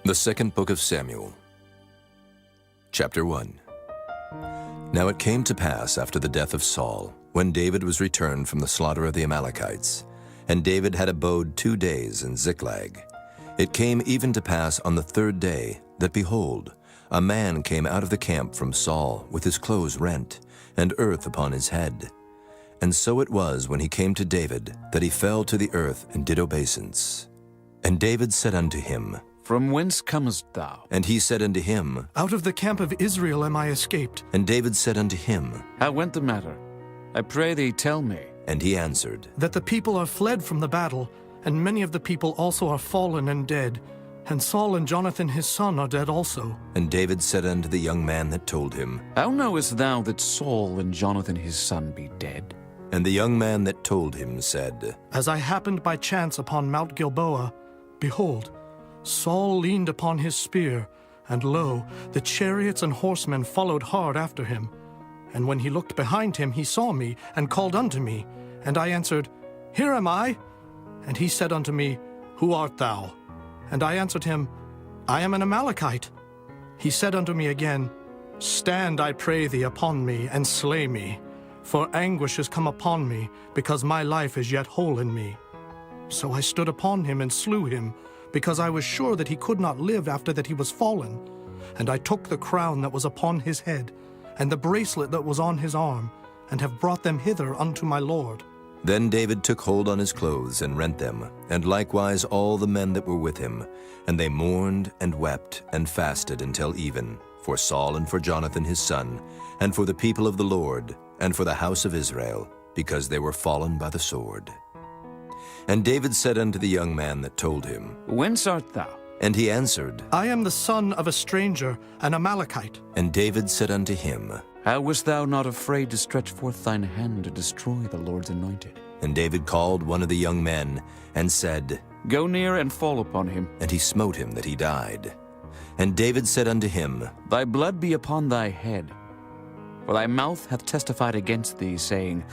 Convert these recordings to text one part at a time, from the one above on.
The second book of Samuel. Chapter 1. Now it came to pass after the death of Saul, when David was returned from the slaughter of the Amalekites, and David had abode 2 days in Ziklag. It came even to pass on the 3rd day, that behold, a man came out of the camp from Saul with his clothes rent, and earth upon his head. And so it was when he came to David, that he fell to the earth and did obeisance. And David said unto him, From whence comest thou? And he said unto him, Out of the camp of Israel am I escaped. And David said unto him, How went the matter? I pray thee, tell me. And he answered, That the people are fled from the battle, and many of the people also are fallen and dead. And Saul and Jonathan his son are dead also. And David said unto the young man that told him, How knowest thou that Saul and Jonathan his son be dead? And the young man that told him said, As I happened by chance upon Mount Gilboa, behold, Saul leaned upon his spear, and lo, the chariots and horsemen followed hard after him. And when he looked behind him, he saw me, and called unto me. And I answered, Here am I. And he said unto me, Who art thou? And I answered him, I am an Amalekite. He said unto me again, Stand, I pray thee, upon me, and slay me. For anguish is come upon me, because my life is yet whole in me. So I stood upon him and slew him, because I was sure that he could not live after that he was fallen. And I took the crown that was upon his head, and the bracelet that was on his arm, and have brought them hither unto my lord. Then David took hold on his clothes and rent them, and likewise all the men that were with him. And they mourned and wept and fasted until even, for Saul and for Jonathan his son, and for the people of the Lord, and for the house of Israel, because they were fallen by the sword. And David said unto the young man that told him, Whence art thou? And he answered, I am the son of a stranger, an Amalekite. And David said unto him, How wast thou not afraid to stretch forth thine hand to destroy the Lord's anointed? And David called one of the young men, and said, Go near and fall upon him. And he smote him that he died. And David said unto him, Thy blood be upon thy head. For thy mouth hath testified against thee, saying,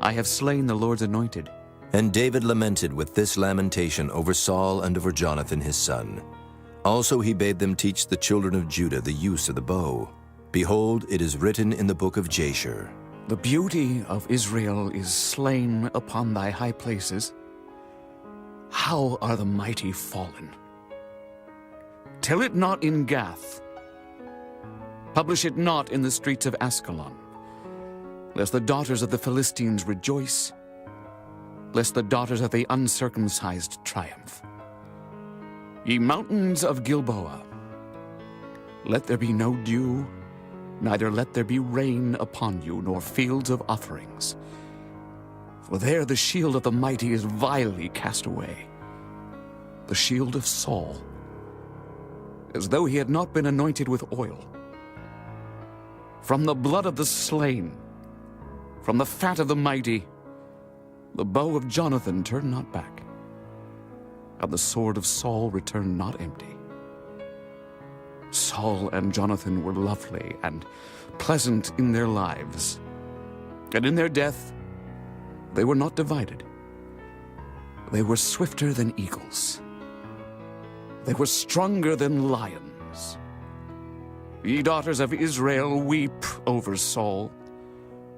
I have slain the Lord's anointed. And David lamented with this lamentation over Saul and over Jonathan his son. Also he bade them teach the children of Judah the use of the bow. Behold, it is written in the book of Jasher, The beauty of Israel is slain upon thy high places. How are the mighty fallen? Tell it not in Gath. Publish it not in the streets of Askelon, lest the daughters of the Philistines rejoice, lest the daughters of the uncircumcised triumph. Ye mountains of Gilboa, let there be no dew, neither let there be rain upon you, nor fields of offerings. For there the shield of the mighty is vilely cast away, the shield of Saul, as though he had not been anointed with oil. From the blood of the slain, from the fat of the mighty, the bow of Jonathan turned not back, and the sword of Saul returned not empty. Saul and Jonathan were lovely and pleasant in their lives, and in their death they were not divided. They were swifter than eagles. They were stronger than lions. Ye daughters of Israel, weep over Saul,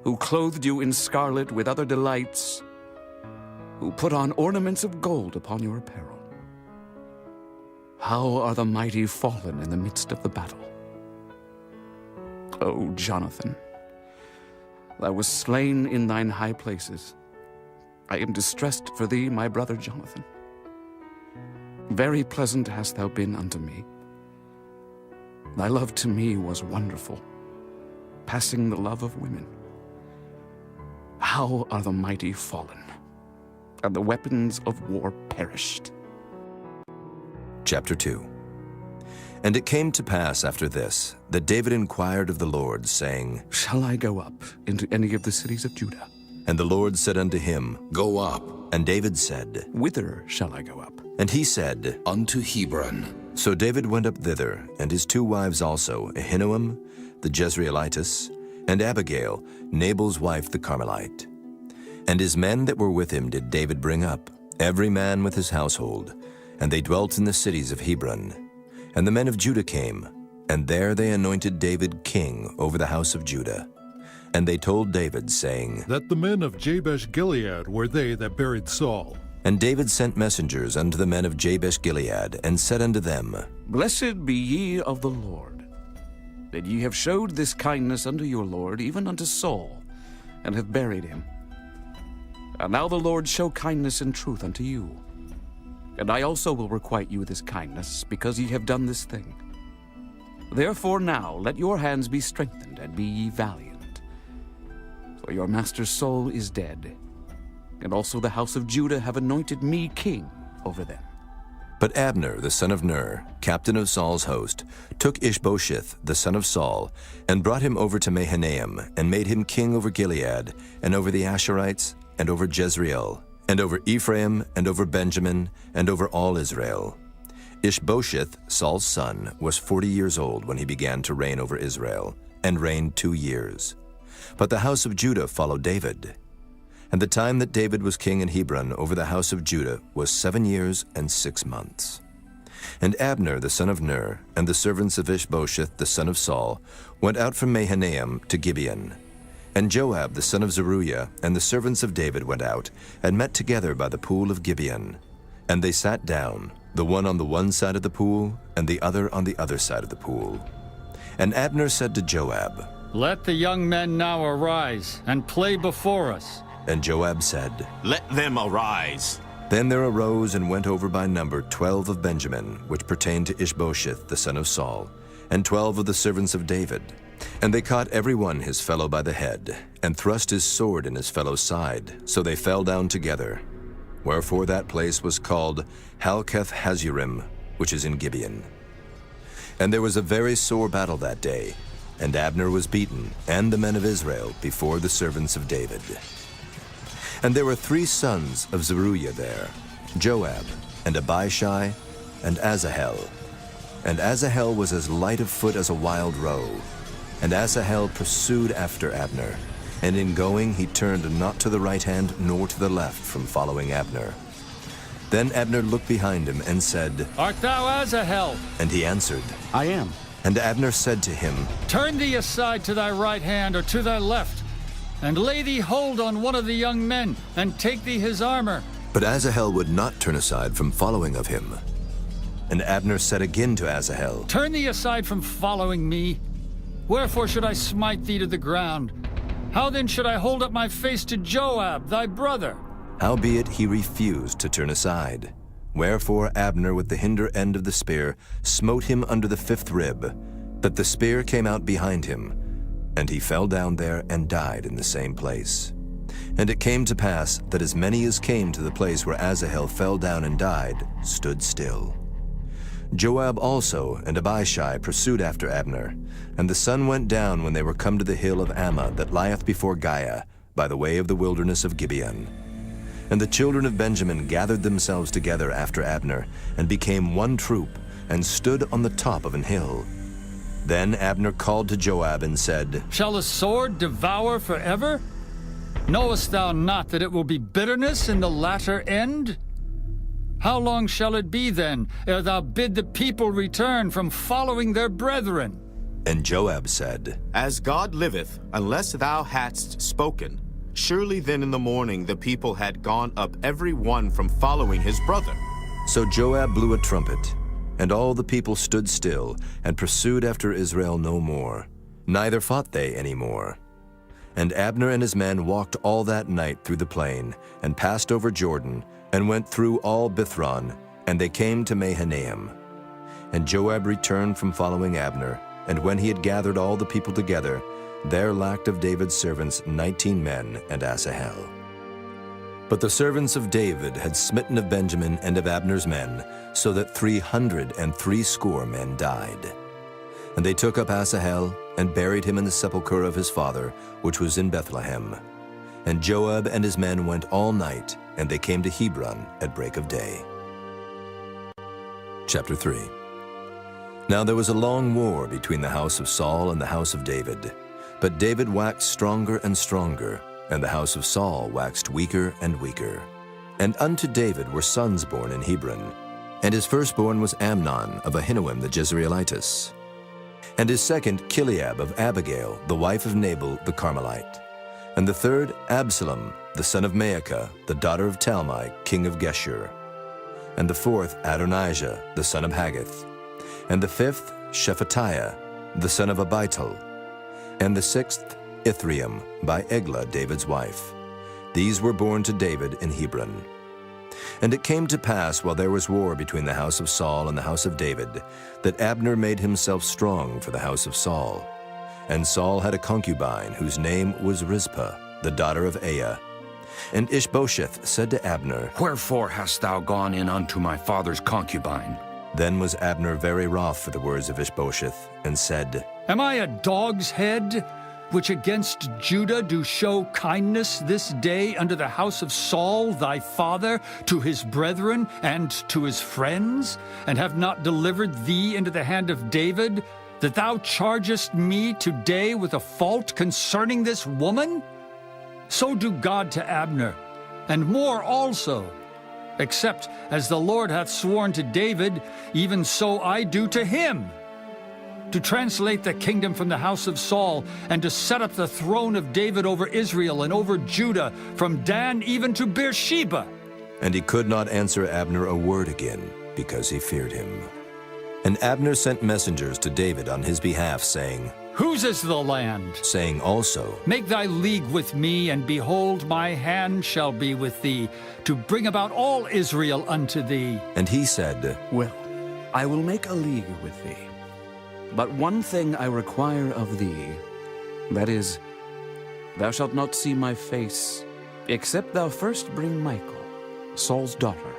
who clothed you in scarlet with other delights, who put on ornaments of gold upon your apparel. How are the mighty fallen in the midst of the battle? O Jonathan, thou wast slain in thine high places. I am distressed for thee, my brother Jonathan. Very pleasant hast thou been unto me. Thy love to me was wonderful, passing the love of women. How are the mighty fallen, and the weapons of war perished? Chapter 2. And it came to pass after this, that David inquired of the Lord, saying, Shall I go up into any of the cities of Judah? And the Lord said unto him, Go up. And David said, Whither shall I go up? And he said, Unto Hebron. So David went up thither, and his 2 wives also, Ahinoam the Jezreelitess, and Abigail, Nabal's wife the Carmelite. And his men that were with him did David bring up, every man with his household, and they dwelt in the cities of Hebron. And the men of Judah came, and there they anointed David king over the house of Judah. And they told David, saying, That the men of Jabesh-Gilead were they that buried Saul. And David sent messengers unto the men of Jabesh-Gilead, and said unto them, Blessed be ye of the Lord, that ye have showed this kindness unto your Lord, even unto Saul, and have buried him. And now the Lord show kindness and truth unto you. And I also will requite you this kindness, because ye have done this thing. Therefore now let your hands be strengthened, and be ye valiant. For your master's soul is dead, and also the house of Judah have anointed me king over them. But Abner, the son of Ner, captain of Saul's host, took Ishbosheth, the son of Saul, and brought him over to Mahanaim, and made him king over Gilead, and over the Asherites, and over Jezreel, and over Ephraim, and over Benjamin, and over all Israel. Ishbosheth, Saul's son, was 40 years old when he began to reign over Israel, and reigned 2 years. But the house of Judah followed David. And the time that David was king in Hebron over the house of Judah was 7 years and 6 months. And Abner the son of Ner, and the servants of Ishbosheth the son of Saul, went out from Mahanaim to Gibeon. And Joab the son of Zeruiah and the servants of David went out, and met together by the pool of Gibeon. And they sat down, the one on the one side of the pool, and the other on the other side of the pool. And Abner said to Joab, Let the young men now arise, and play before us. And Joab said, Let them arise. Then there arose and went over by number 12 of Benjamin, which pertained to Ishbosheth the son of Saul, and 12 of the servants of David. And they caught every one his fellow by the head, and thrust his sword in his fellow's side, so they fell down together. Wherefore that place was called Halketh-Hazurim, which is in Gibeon. And there was a very sore battle that day, and Abner was beaten, and the men of Israel, before the servants of David. And there were 3 sons of Zeruiah there, Joab, and Abishai, and Asahel. And Asahel was as light of foot as a wild roe. And Asahel pursued after Abner, and in going he turned not to the right hand nor to the left from following Abner. Then Abner looked behind him and said, Art thou Asahel? And he answered, I am. And Abner said to him, Turn thee aside to thy right hand or to thy left, and lay thee hold on one of the young men, and take thee his armor. But Asahel would not turn aside from following of him. And Abner said again to Asahel, Turn thee aside from following me. Wherefore should I smite thee to the ground? How then should I hold up my face to Joab, thy brother? Howbeit he refused to turn aside. Wherefore Abner with the hinder end of the spear smote him under the 5th rib, that the spear came out behind him, and he fell down there and died in the same place. And it came to pass that as many as came to the place where Asahel fell down and died stood still. Joab also and Abishai pursued after Abner, and the sun went down when they were come to the hill of Ammah that lieth before Giah, by the way of the wilderness of Gibeon. And the children of Benjamin gathered themselves together after Abner, and became one troop, and stood on the top of an hill. Then Abner called to Joab and said, Shall a sword devour forever? Knowest thou not that it will be bitterness in the latter end? How long shall it be then, ere thou bid the people return from following their brethren? And Joab said, As God liveth, unless thou hadst spoken, surely then in the morning the people had gone up every one from following his brother. So Joab blew a trumpet, and all the people stood still, and pursued after Israel no more, neither fought they any more. And Abner and his men walked all that night through the plain, and passed over Jordan, and went through all Bithron, and they came to Mahanaim. And Joab returned from following Abner, and when he had gathered all the people together, there lacked of David's servants 19 men and Asahel. But the servants of David had smitten of Benjamin and of Abner's men, so that 360 men died. And they took up Asahel, and buried him in the sepulchre of his father, which was in Bethlehem. And Joab and his men went all night, and they came to Hebron at break of day. Chapter 3. Now there was a long war between the house of Saul and the house of David. But David waxed stronger and stronger, and the house of Saul waxed weaker and weaker. And unto David were sons born in Hebron. And his firstborn was Amnon of Ahinoam the Jezreelitess. And his second, Chileab of Abigail, the wife of Nabal the Carmelite. And the third, Absalom, the son of Maacah, the daughter of Talmai, king of Geshur. And the fourth, Adonijah, the son of Haggith. And the fifth, Shephatiah, the son of Abital. And the sixth, Ithream, by Eglah, David's wife. These were born to David in Hebron. And it came to pass, while there was war between the house of Saul and the house of David, that Abner made himself strong for the house of Saul. And Saul had a concubine, whose name was Rizpah, the daughter of Aiah. And Ishbosheth said to Abner, Wherefore hast thou gone in unto my father's concubine? Then was Abner very wroth for the words of Ishbosheth, and said, Am I a dog's head, which against Judah do show kindness this day unto the house of Saul thy father, to his brethren and to his friends, and have not delivered thee into the hand of David, that thou chargest me today with a fault concerning this woman? So do God to Abner, and more also. Except as the Lord hath sworn to David, even so I do to him, to translate the kingdom from the house of Saul, and to set up the throne of David over Israel and over Judah, from Dan even to Beersheba. And he could not answer Abner a word again, because he feared him. And Abner sent messengers to David on his behalf, saying, Whose is the land? Saying also, Make thy league with me, and behold, my hand shall be with thee, to bring about all Israel unto thee. And he said, Well, I will make a league with thee. But one thing I require of thee, that is, thou shalt not see my face, except thou first bring Michal, Saul's daughter,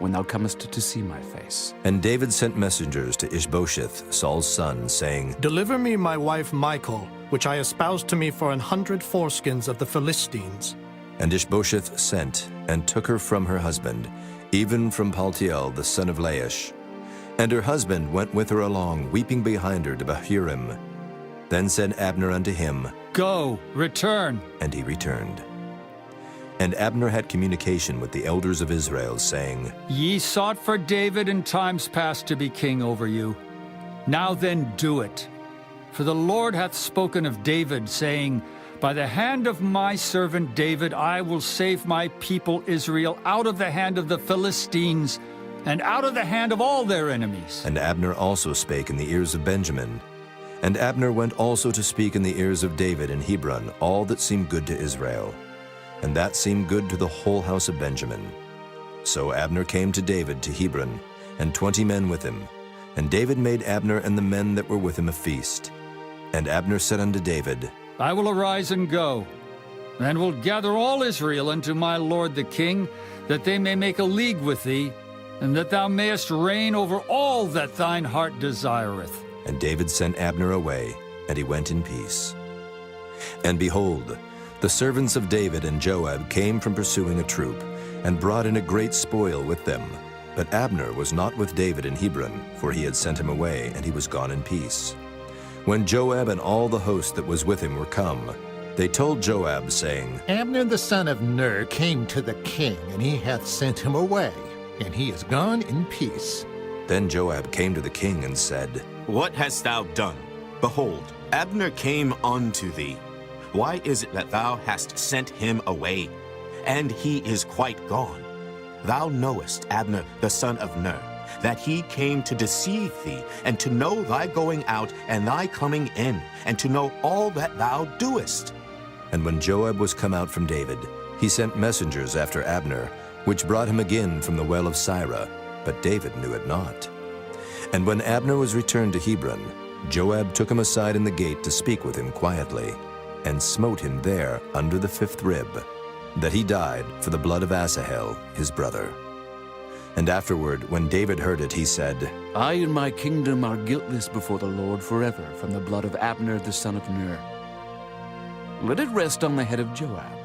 when thou comest to see my face. And David sent messengers to Ishbosheth, Saul's son, saying, Deliver me my wife Michal, which I espoused to me for 100 foreskins of the Philistines. And Ishbosheth sent, and took her from her husband, even from Paltiel the son of Laish. And her husband went with her along, weeping behind her to Bahurim. Then said Abner unto him, Go, return. And he returned. And Abner had communication with the elders of Israel, saying, Ye sought for David in times past to be king over you. Now then do it. For the Lord hath spoken of David, saying, By the hand of my servant David I will save my people Israel out of the hand of the Philistines, and out of the hand of all their enemies. And Abner also spake in the ears of Benjamin. And Abner went also to speak in the ears of David in Hebron all that seemed good to Israel. And that seemed good to the whole house of Benjamin. So Abner came to David to Hebron, and 20 men with him. And David made Abner and the men that were with him a feast. And Abner said unto David, I will arise and go, and will gather all Israel unto my lord the king, that they may make a league with thee, and that thou mayest reign over all that thine heart desireth. And David sent Abner away, and he went in peace. And behold, the servants of David and Joab came from pursuing a troop, and brought in a great spoil with them. But Abner was not with David in Hebron, for he had sent him away, and he was gone in peace. When Joab and all the host that was with him were come, they told Joab, saying, Abner the son of Ner came to the king, and he hath sent him away, and he is gone in peace. Then Joab came to the king and said, What hast thou done? Behold, Abner came unto thee. Why is it that thou hast sent him away? And he is quite gone. Thou knowest, Abner the son of Ner, that he came to deceive thee, and to know thy going out and thy coming in, and to know all that thou doest. And when Joab was come out from David, he sent messengers after Abner, which brought him again from the well of Sirah, but David knew it not. And when Abner was returned to Hebron, Joab took him aside in the gate to speak with him quietly, and smote him there under the 5th rib, that he died for the blood of Asahel, his brother. And afterward, when David heard it, he said, I and my kingdom are guiltless before the Lord forever from the blood of Abner the son of Ner. Let it rest on the head of Joab,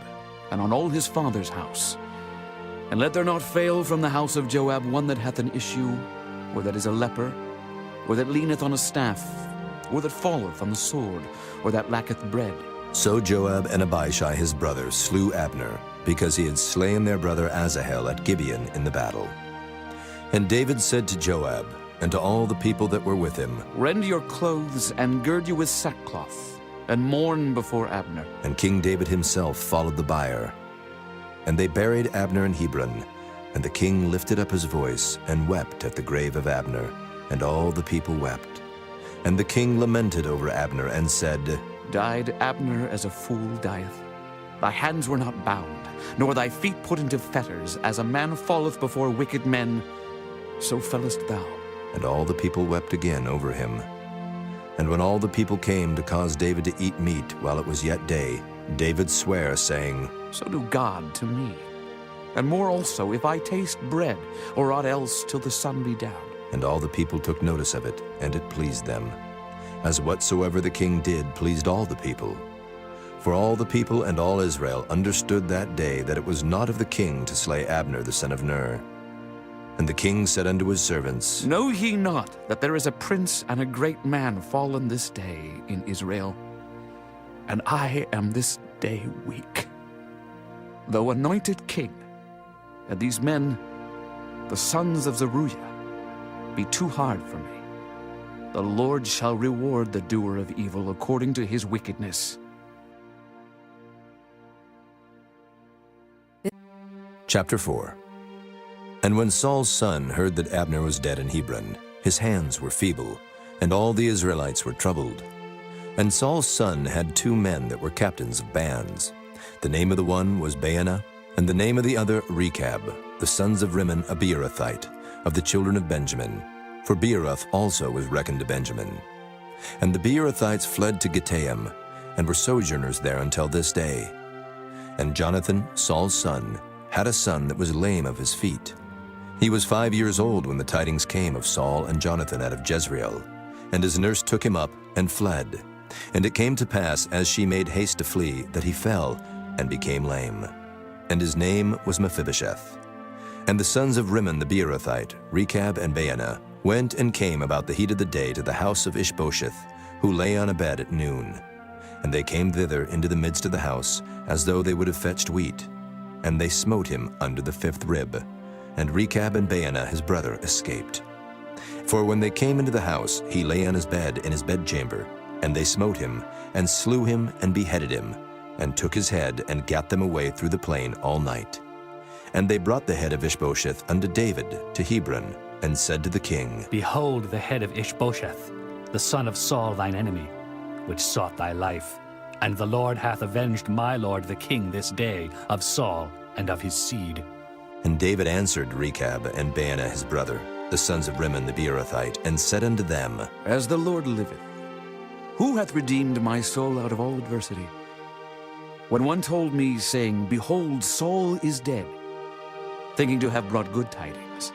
and on all his father's house. And let there not fail from the house of Joab one that hath an issue, or that is a leper, or that leaneth on a staff, or that falleth on the sword, or that lacketh bread. So Joab and Abishai his brother slew Abner, because he had slain their brother Asahel at Gibeon in the battle. And David said to Joab, and to all the people that were with him, Rend your clothes and gird you with sackcloth, and mourn before Abner. And King David himself followed the bier. And they buried Abner in Hebron, and the king lifted up his voice and wept at the grave of Abner, and all the people wept. And the king lamented over Abner and said, Died Abner as a fool dieth? Thy hands were not bound, nor thy feet put into fetters, as a man falleth before wicked men, so fellest thou. And all the people wept again over him. And when all the people came to cause David to eat meat while it was yet day, David sware, saying, So do God to me, and more also, if I taste bread, or aught else till the sun be down. And all the people took notice of it, and it pleased them, as whatsoever the king did pleased all the people. For all the people and all Israel understood that day that it was not of the king to slay Abner the son of Ner. And the king said unto his servants, Know ye not that there is a prince and a great man fallen this day in Israel? And I am this day weak, though anointed king, and these men, the sons of Zeruiah, be too hard for me. The Lord shall reward the doer of evil according to his wickedness. Chapter 4. And when Saul's son heard that Abner was dead in Hebron, his hands were feeble, and all the Israelites were troubled. And Saul's son had 2 men that were captains of bands. The name of the one was Baanah, and the name of the other Rechab, the sons of Rimmon a Beerothite, of the children of Benjamin. For Beeroth also was reckoned to Benjamin. And the Beerothites fled to Gittaim, and were sojourners there until this day. And Jonathan, Saul's son, had a son that was lame of his feet. He was 5 years old when the tidings came of Saul and Jonathan out of Jezreel. And his nurse took him up and fled. And it came to pass, as she made haste to flee, that he fell and became lame. And his name was Mephibosheth. And the sons of Rimmon the Beerothite, Rechab and Baanah, went and came about the heat of the day to the house of Ishbosheth, who lay on a bed at noon. And they came thither into the midst of the house, as though they would have fetched wheat. And they smote him under the 5th rib. And Rechab and Baanah his brother escaped. For when they came into the house, he lay on his bed in his bedchamber. And they smote him, and slew him, and beheaded him, and took his head, and gat them away through the plain all night. And they brought the head of Ishbosheth unto David to Hebron, and said to the king, Behold the head of Ishbosheth, the son of Saul thine enemy, which sought thy life. And the Lord hath avenged my lord the king this day of Saul and of his seed. And David answered Rechab and Baanah his brother, the sons of Rimmon the Beerothite, and said unto them, As the Lord liveth, who hath redeemed my soul out of all adversity? When one told me, saying, Behold, Saul is dead, thinking to have brought good tidings,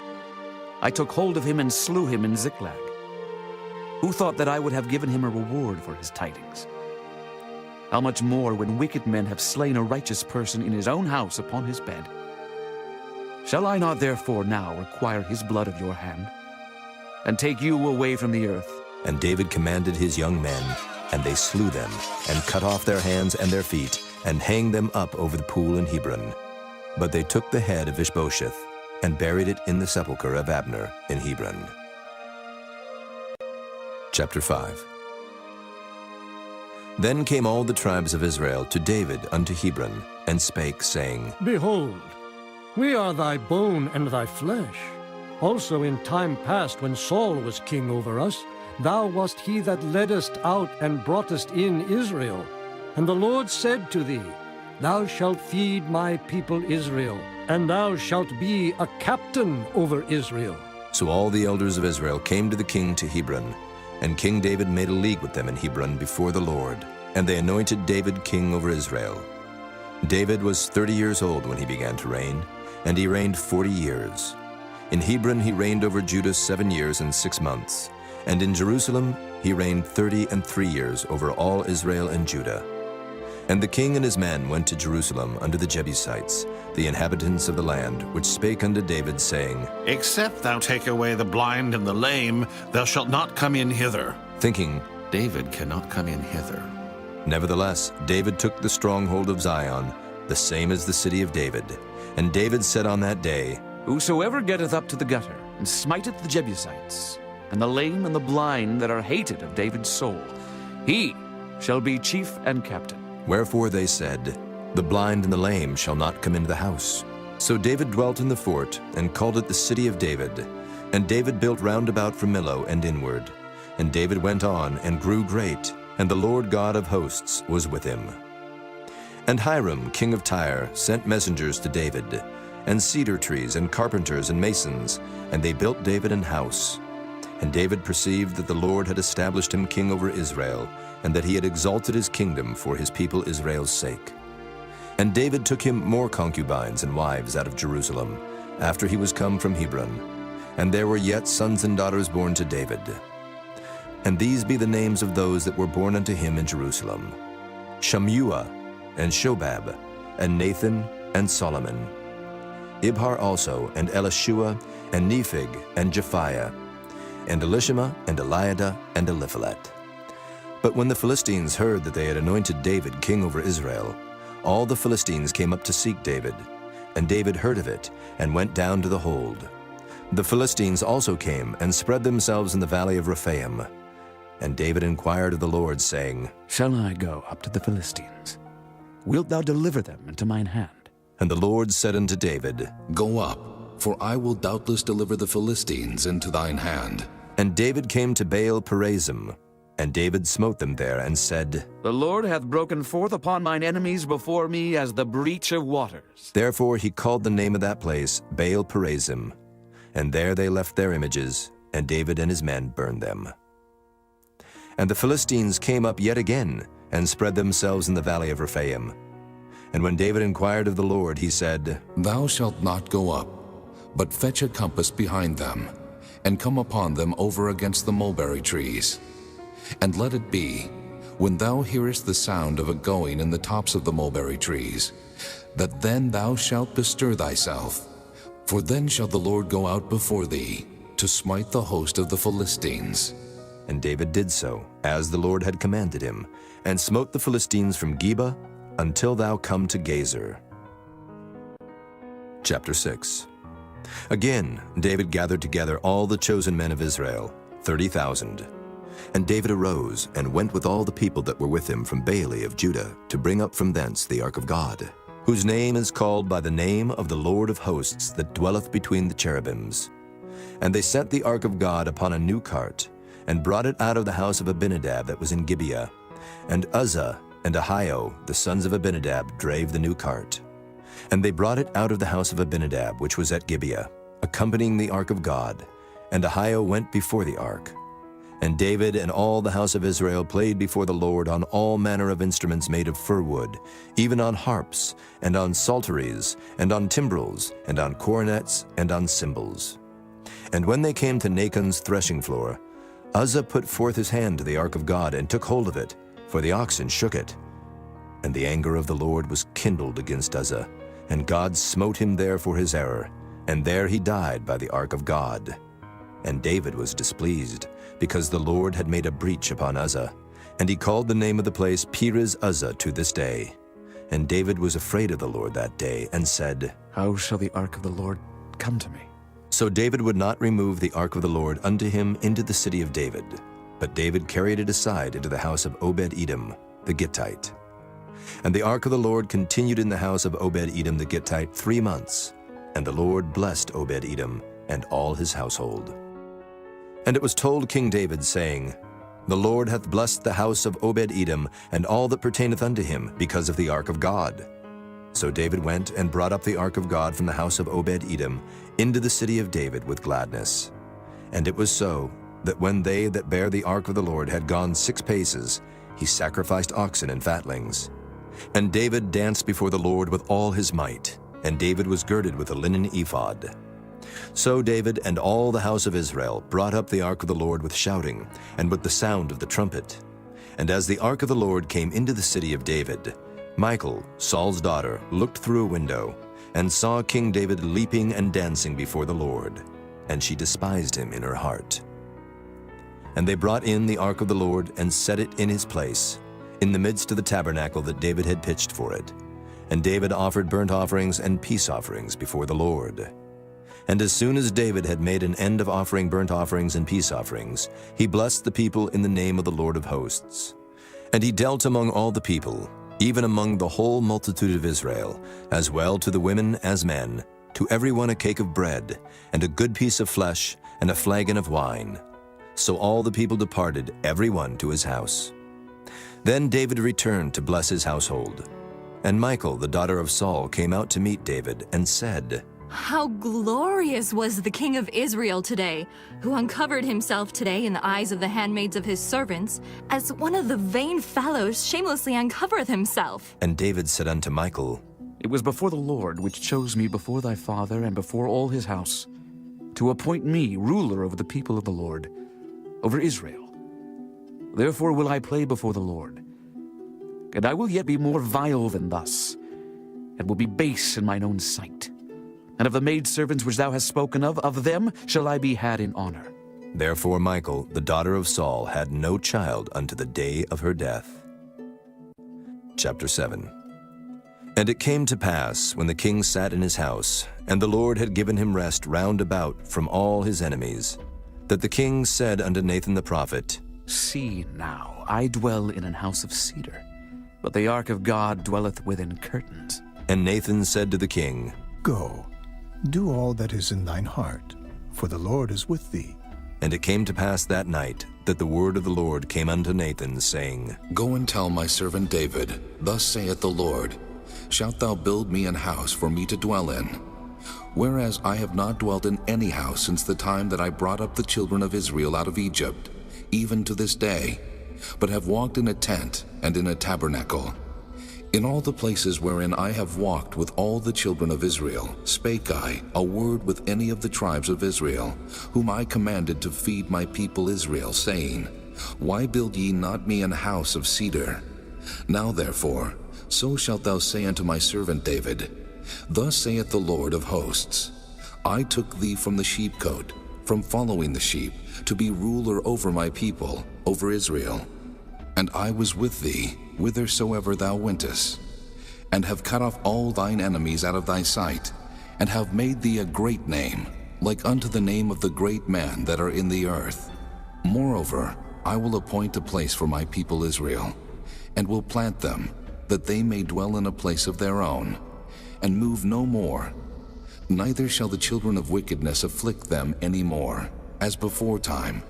I took hold of him and slew him in Ziklag. Who thought that I would have given him a reward for his tidings? How much more when wicked men have slain a righteous person in his own house upon his bed? Shall I not therefore now require his blood of your hand, and take you away from the earth? And David commanded his young men, and they slew them, and cut off their hands and their feet, and hanged them up over the pool in Hebron. But they took the head of Ishbosheth, and buried it in the sepulchre of Abner in Hebron. Chapter 5. Then came all the tribes of Israel to David unto Hebron, and spake, saying, Behold, we are thy bone and thy flesh. Also in time past, when Saul was king over us, thou wast he that leddest out and broughtest in Israel. And the Lord said to thee, Thou shalt feed my people Israel, and thou shalt be a captain over Israel. So all the elders of Israel came to the king to Hebron, and King David made a league with them in Hebron before the Lord, and they anointed David king over Israel. David was 30 years old when he began to reign, and he reigned 40 years. In Hebron he reigned over Judah 7 years and 6 months, and in Jerusalem he reigned 33 years over all Israel and Judah. And the king and his men went to Jerusalem unto the Jebusites, the inhabitants of the land, which spake unto David, saying, Except thou take away the blind and the lame, thou shalt not come in hither. Thinking, David cannot come in hither. Nevertheless, David took the stronghold of Zion, the same as the city of David. And David said on that day, Whosoever getteth up to the gutter, and smiteth the Jebusites, and the lame and the blind that are hated of David's soul. He shall be chief and captain. Wherefore they said, The blind and the lame shall not come into the house. So David dwelt in the fort, and called it the city of David. And David built round about from Millo and inward. And David went on, and grew great, and the Lord God of hosts was with him. And Hiram, king of Tyre, sent messengers to David, and cedar trees, and carpenters, and masons, and they built David an house. And David perceived that the Lord had established him king over Israel, and that he had exalted his kingdom for his people Israel's sake. And David took him more concubines and wives out of Jerusalem, after he was come from Hebron. And there were yet sons and daughters born to David. And these be the names of those that were born unto him in Jerusalem: Shammua, and Shobab, and Nathan, and Solomon. Ibhar also, and Elishua, and Nephig, and Japhiah, and Elishama, and Eliada, and Eliphalet. But when the Philistines heard that they had anointed David king over Israel, all the Philistines came up to seek David. And David heard of it, and went down to the hold. The Philistines also came, and spread themselves in the valley of Rephaim. And David inquired of the Lord, saying, Shall I go up to the Philistines? Wilt thou deliver them into mine hand? And the Lord said unto David, Go up, for I will doubtless deliver the Philistines into thine hand. And David came to Baal Perazim, and David smote them there, and said, The Lord hath broken forth upon mine enemies before me as the breach of waters. Therefore he called the name of that place Baal Perazim. And there they left their images, and David and his men burned them. And the Philistines came up yet again, and spread themselves in the valley of Rephaim. And when David inquired of the Lord, he said, Thou shalt not go up, but fetch a compass behind them, and come upon them over against the mulberry trees. And let it be, when thou hearest the sound of a going in the tops of the mulberry trees, that then thou shalt bestir thyself, for then shall the Lord go out before thee, to smite the host of the Philistines. And David did so, as the Lord had commanded him, and smote the Philistines from Geba until thou come to Gazer. Chapter 6. Again David gathered together all the chosen men of Israel, 30,000. And David arose, and went with all the people that were with him from Baale of Judah, to bring up from thence the ark of God, whose name is called by the name of the Lord of hosts that dwelleth between the cherubims. And they set the ark of God upon a new cart, and brought it out of the house of Abinadab that was in Gibeah. And Uzzah and Ahio, the sons of Abinadab, drave the new cart. And they brought it out of the house of Abinadab, which was at Gibeah, accompanying the ark of God. And Ahio went before the ark. And David and all the house of Israel played before the Lord on all manner of instruments made of fir wood, even on harps, and on psalteries, and on timbrels, and on cornets, and on cymbals. And when they came to Nachon's threshing floor, Uzzah put forth his hand to the ark of God, and took hold of it, for the oxen shook it. And the anger of the Lord was kindled against Uzzah, and God smote him there for his error, and there he died by the ark of God. And David was displeased, because the Lord had made a breach upon Uzzah, and he called the name of the place Perez Uzzah to this day. And David was afraid of the Lord that day, and said, How shall the ark of the Lord come to me? So David would not remove the ark of the Lord unto him into the city of David, but David carried it aside into the house of Obed-Edom the Gittite. And the ark of the Lord continued in the house of Obed-Edom the Gittite 3 months, and the Lord blessed Obed-Edom and all his household. And it was told King David, saying, The Lord hath blessed the house of Obed-Edom and all that pertaineth unto him, because of the ark of God. So David went and brought up the ark of God from the house of Obed-Edom into the city of David with gladness. And it was so, that when they that bare the ark of the Lord had gone 6 paces, he sacrificed oxen and fatlings. And David danced before the Lord with all his might, and David was girded with a linen ephod. So David and all the house of Israel brought up the ark of the Lord with shouting, and with the sound of the trumpet. And as the ark of the Lord came into the city of David, Michal, Saul's daughter, looked through a window, and saw King David leaping and dancing before the Lord, and she despised him in her heart. And they brought in the ark of the Lord, and set it in his place, in the midst of the tabernacle that David had pitched for it. And David offered burnt offerings and peace offerings before the Lord. And as soon as David had made an end of offering burnt offerings and peace offerings, he blessed the people in the name of the Lord of hosts. And he dealt among all the people, even among the whole multitude of Israel, as well to the women as men, to every one a cake of bread, and a good piece of flesh, and a flagon of wine. So all the people departed, every one to his house. Then David returned to bless his household. And Michal, the daughter of Saul, came out to meet David, and said, How glorious was the king of Israel today, who uncovered himself today in the eyes of the handmaids of his servants, as one of the vain fellows shamelessly uncovereth himself. And David said unto Michal, It was before the Lord which chose me before thy father and before all his house, to appoint me ruler over the people of the Lord, over Israel. Therefore will I play before the Lord. And I will yet be more vile than thus, and will be base in mine own sight. And of the maidservants which thou hast spoken of them shall I be had in honor. Therefore Michal, the daughter of Saul, had no child unto the day of her death. Chapter 7. And it came to pass, when the king sat in his house, and the Lord had given him rest round about from all his enemies, that the king said unto Nathan the prophet, See now, I dwell in an house of cedar, but the ark of God dwelleth within curtains. And Nathan said to the king, Go, do all that is in thine heart, for the Lord is with thee. And it came to pass that night that the word of the Lord came unto Nathan, saying, Go and tell my servant David, Thus saith the Lord, Shalt thou build me an house for me to dwell in? Whereas I have not dwelt in any house since the time that I brought up the children of Israel out of Egypt, even to this day, but have walked in a tent and in a tabernacle. In all the places wherein I have walked with all the children of Israel, spake I a word with any of the tribes of Israel, whom I commanded to feed my people Israel, saying, Why build ye not me an house of cedar? Now therefore, so shalt thou say unto my servant David, Thus saith the Lord of hosts, I took thee from the sheepcote, from following the sheep, to be ruler over my people, over Israel. And I was with thee, whithersoever thou wentest, and have cut off all thine enemies out of thy sight, and have made thee a great name, like unto the name of the great men that are in the earth. Moreover, I will appoint a place for my people Israel, and will plant them, that they may dwell in a place of their own, and move no more. Neither shall the children of wickedness afflict them any more, as before time,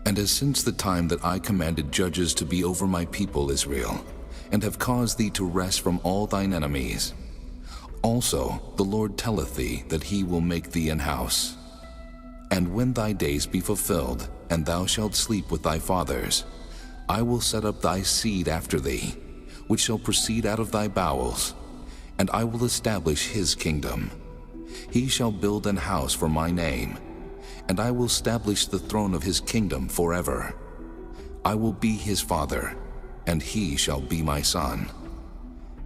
and as since the time that I commanded judges to be over my people Israel, and have caused thee to rest from all thine enemies. Also the Lord telleth thee that he will make thee an house. And when thy days be fulfilled, and thou shalt sleep with thy fathers, I will set up thy seed after thee, which shall proceed out of thy bowels, and I will establish his kingdom. He shall build an house for my name, and I will establish the throne of his kingdom forever. I will be his father, and he shall be my son.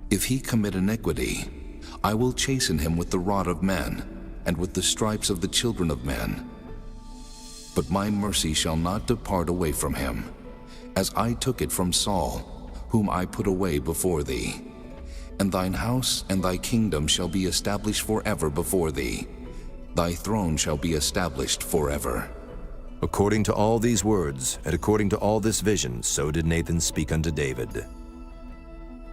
If he commit iniquity, I will chasten him with the rod of men, and with the stripes of the children of men. But my mercy shall not depart away from him, as I took it from Saul, whom I put away before thee. And thine house and thy kingdom shall be established forever before thee. Thy throne shall be established forever. According to all these words, and according to all this vision, so did Nathan speak unto David.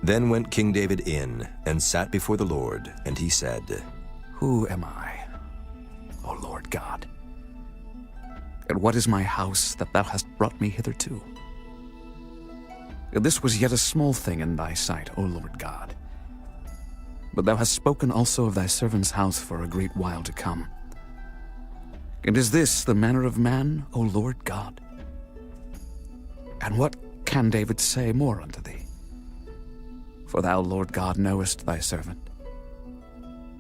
Then went King David in, and sat before the Lord, and he said, Who am I, O Lord God? And what is my house that thou hast brought me hitherto? This was yet a small thing in thy sight, O Lord God. But thou hast spoken also of thy servant's house for a great while to come. And is this the manner of man, O Lord God? And what can David say more unto thee? For thou, Lord God, knowest thy servant.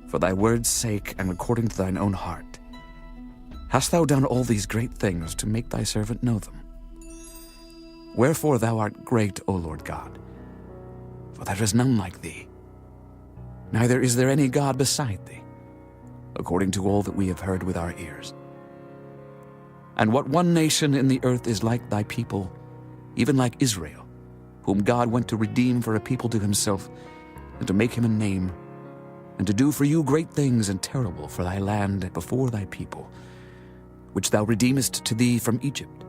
For thy word's sake, and according to thine own heart, hast thou done all these great things to make thy servant know them. Wherefore thou art great, O Lord God, for there is none like thee, neither is there any God beside thee, according to all that we have heard with our ears. And what one nation in the earth is like thy people, even like Israel, whom God went to redeem for a people to himself, and to make him a name, and to do for you great things and terrible for thy land before thy people, which thou redeemest to thee from Egypt,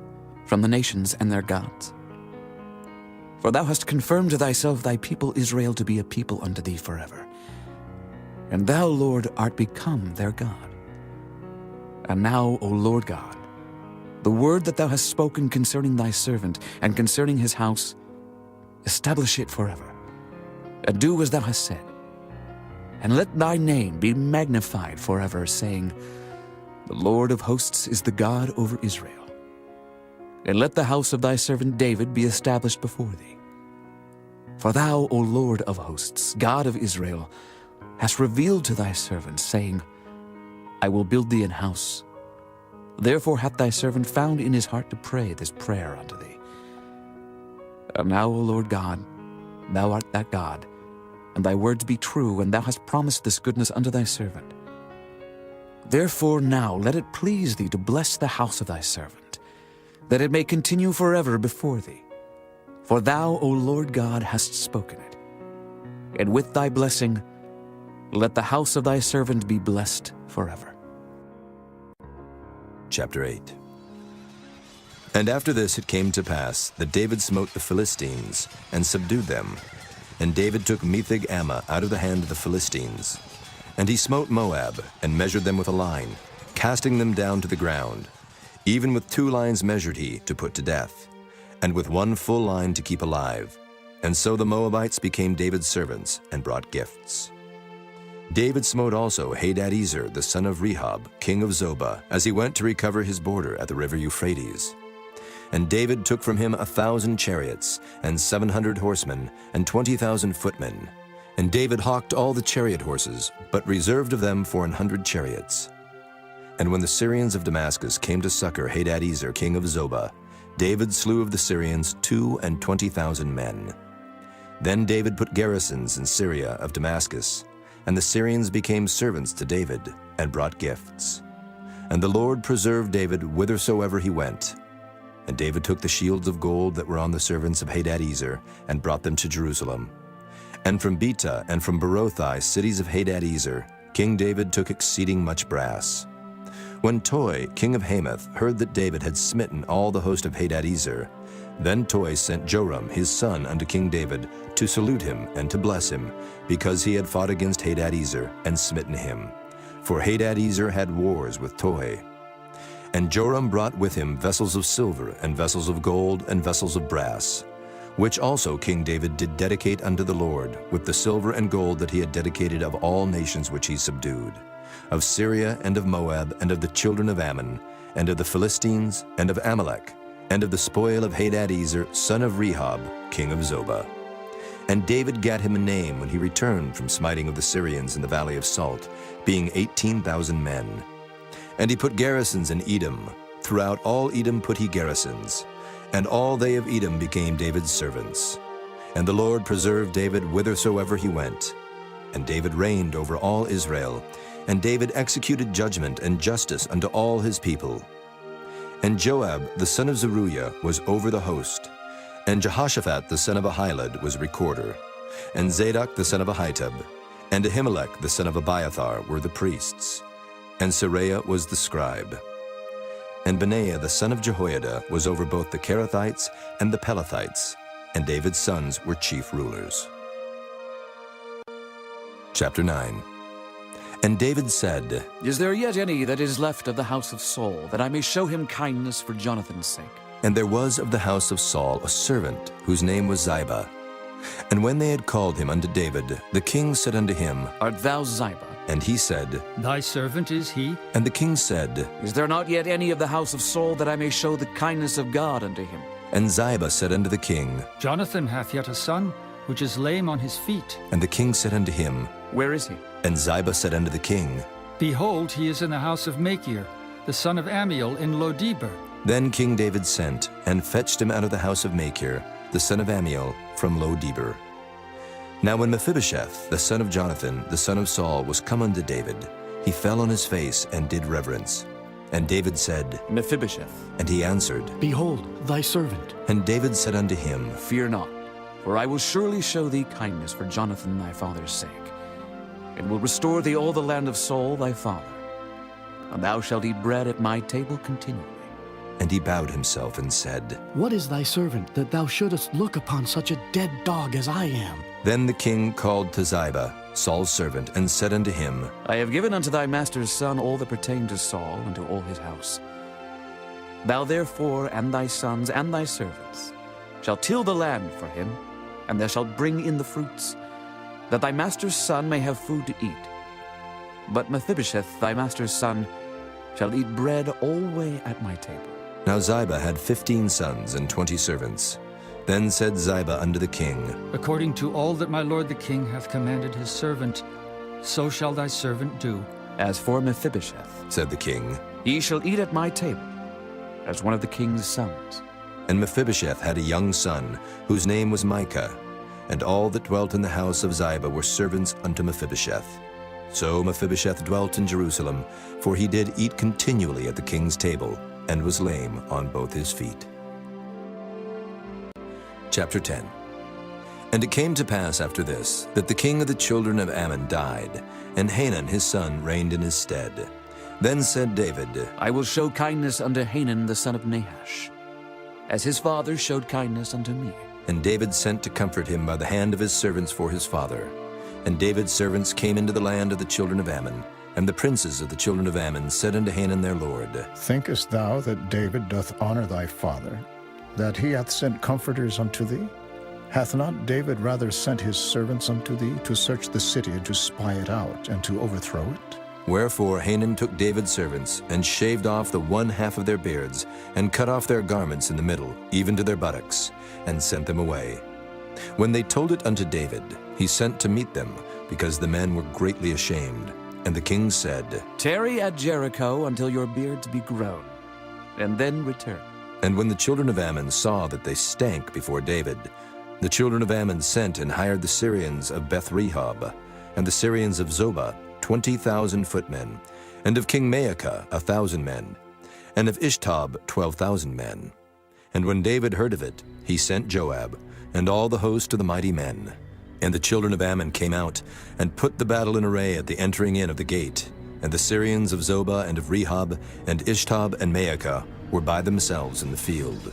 from the nations and their gods. For thou hast confirmed to thyself thy people Israel to be a people unto thee forever. And thou, Lord, art become their God. And now, O Lord God, the word that thou hast spoken concerning thy servant and concerning his house, establish it forever, and do as thou hast said. And let thy name be magnified forever, saying, The Lord of hosts is the God over Israel. And let the house of thy servant David be established before thee. For thou, O Lord of hosts, God of Israel, hast revealed to thy servant, saying, I will build thee an house. Therefore hath thy servant found in his heart to pray this prayer unto thee. And now, O Lord God, thou art that God, and thy words be true, and thou hast promised this goodness unto thy servant. Therefore now let it please thee to bless the house of thy servant, that it may continue forever before thee. For thou, O Lord God, hast spoken it. And with thy blessing, let the house of thy servant be blessed forever. Chapter 8. And after this it came to pass that David smote the Philistines and subdued them. And David took Metheg-Ammah out of the hand of the Philistines. And he smote Moab, and measured them with a line, casting them down to the ground. Even with 2 lines measured he, to put to death, and with 1 full line to keep alive. And so the Moabites became David's servants, and brought gifts. David smote also Hadadezer, the son of Rehob, king of Zobah, as he went to recover his border at the river Euphrates. And David took from him 1,000 chariots, and 700 horsemen, and 20,000 footmen. And David hawked all the chariot horses, but reserved of them 400 chariots. And when the Syrians of Damascus came to succor Hadadezer, king of Zobah, David slew of the Syrians 22,000 men. Then David put garrisons in Syria of Damascus, and the Syrians became servants to David, and brought gifts. And the Lord preserved David whithersoever he went. And David took the shields of gold that were on the servants of Hadadezer, and brought them to Jerusalem. And from Betah and from Berothai, cities of Hadadezer, King David took exceeding much brass. When Toi, king of Hamath, heard that David had smitten all the host of Hadadezer, then Toi sent Joram his son unto King David to salute him and to bless him, because he had fought against Hadadezer and smitten him. For Hadadezer had wars with Toi. And Joram brought with him vessels of silver, and vessels of gold, and vessels of brass, which also King David did dedicate unto the Lord, with the silver and gold that he had dedicated of all nations which he subdued, of Syria, and of Moab, and of the children of Ammon, and of the Philistines, and of Amalek, and of the spoil of Hadadezer, son of Rehob, king of Zobah. And David gat him a name when he returned from smiting of the Syrians in the valley of Salt, being 18,000 men. And he put garrisons in Edom. Throughout all Edom put he garrisons. And all they of Edom became David's servants. And the Lord preserved David whithersoever he went. And David reigned over all Israel. And David executed judgment and justice unto all his people. And Joab the son of Zeruiah was over the host. And Jehoshaphat the son of Ahilud was recorder. And Zadok the son of Ahitub, and Ahimelech the son of Abiathar were the priests. And Seraiah was the scribe. And Benaiah the son of Jehoiada was over both the Kerethites and the Pelethites, and David's sons were chief rulers. Chapter 9. And David said, Is there yet any that is left of the house of Saul, that I may show him kindness for Jonathan's sake? And there was of the house of Saul a servant, whose name was Ziba. And when they had called him unto David, the king said unto him, Art thou Ziba? And he said, Thy servant is he. And the king said, Is there not yet any of the house of Saul, that I may show the kindness of God unto him? And Ziba said unto the king, Jonathan hath yet a son, which is lame on his feet. And the king said unto him, Where is he? And Ziba said unto the king, Behold, he is in the house of Machir, the son of Ammiel in Lodebar. Then King David sent, and fetched him out of the house of Machir, the son of Ammiel, from Lodebar. Now when Mephibosheth, the son of Jonathan, the son of Saul, was come unto David, he fell on his face and did reverence. And David said, Mephibosheth. And he answered, Behold, thy servant. And David said unto him, Fear not, for I will surely show thee kindness for Jonathan thy father's sake. and will restore thee all the land of Saul thy father. And thou shalt eat bread at my table continually. And he bowed himself and said, What is thy servant, that thou shouldest look upon such a dead dog as I am? Then the king called to Ziba, Saul's servant, and said unto him, I have given unto thy master's son all that pertained to Saul and to all his house. Thou therefore and thy sons and thy servants shall till the land for him, and thou shalt bring in the fruits, that thy master's son may have food to eat. But Mephibosheth, thy master's son, shall eat bread alway at my table. Now Ziba had 15 sons and 20 servants. Then said Ziba unto the king, According to all that my lord the king hath commanded his servant, so shall thy servant do. As for Mephibosheth, said the king, he shall eat at my table, as one of the king's sons. And Mephibosheth had a young son, whose name was Micah, and all that dwelt in the house of Ziba were servants unto Mephibosheth. So Mephibosheth dwelt in Jerusalem, for he did eat continually at the king's table, and was lame on both his feet. Chapter 10. And it came to pass after this, that the king of the children of Ammon died, and Hanun his son reigned in his stead. Then said David, I will show kindness unto Hanun the son of Nahash, as his father showed kindness unto me. And David sent to comfort him by the hand of his servants for his father. And David's servants came into the land of the children of Ammon, and the princes of the children of Ammon said unto Hanun their lord, Thinkest thou that David doth honor thy father, that he hath sent comforters unto thee? Hath not David rather sent his servants unto thee to search the city and to spy it out and to overthrow it? Wherefore Hanun took David's servants, and shaved off the one half of their beards, and cut off their garments in the middle, even to their buttocks, and sent them away. When they told it unto David, he sent to meet them, because the men were greatly ashamed. And the king said, Tarry at Jericho until your beards be grown, and then return. And when the children of Ammon saw that they stank before David, the children of Ammon sent and hired the Syrians of Beth-rehob, and the Syrians of Zobah 20,000 footmen, and of King Maacah 1,000 men, and of Ishtob 12,000 men. And when David heard of it, he sent Joab, and all the host of the mighty men. And the children of Ammon came out, and put the battle in array at the entering in of the gate. And the Syrians of Zobah and of Rehob, and Ishtob and Maacah, were by themselves in the field.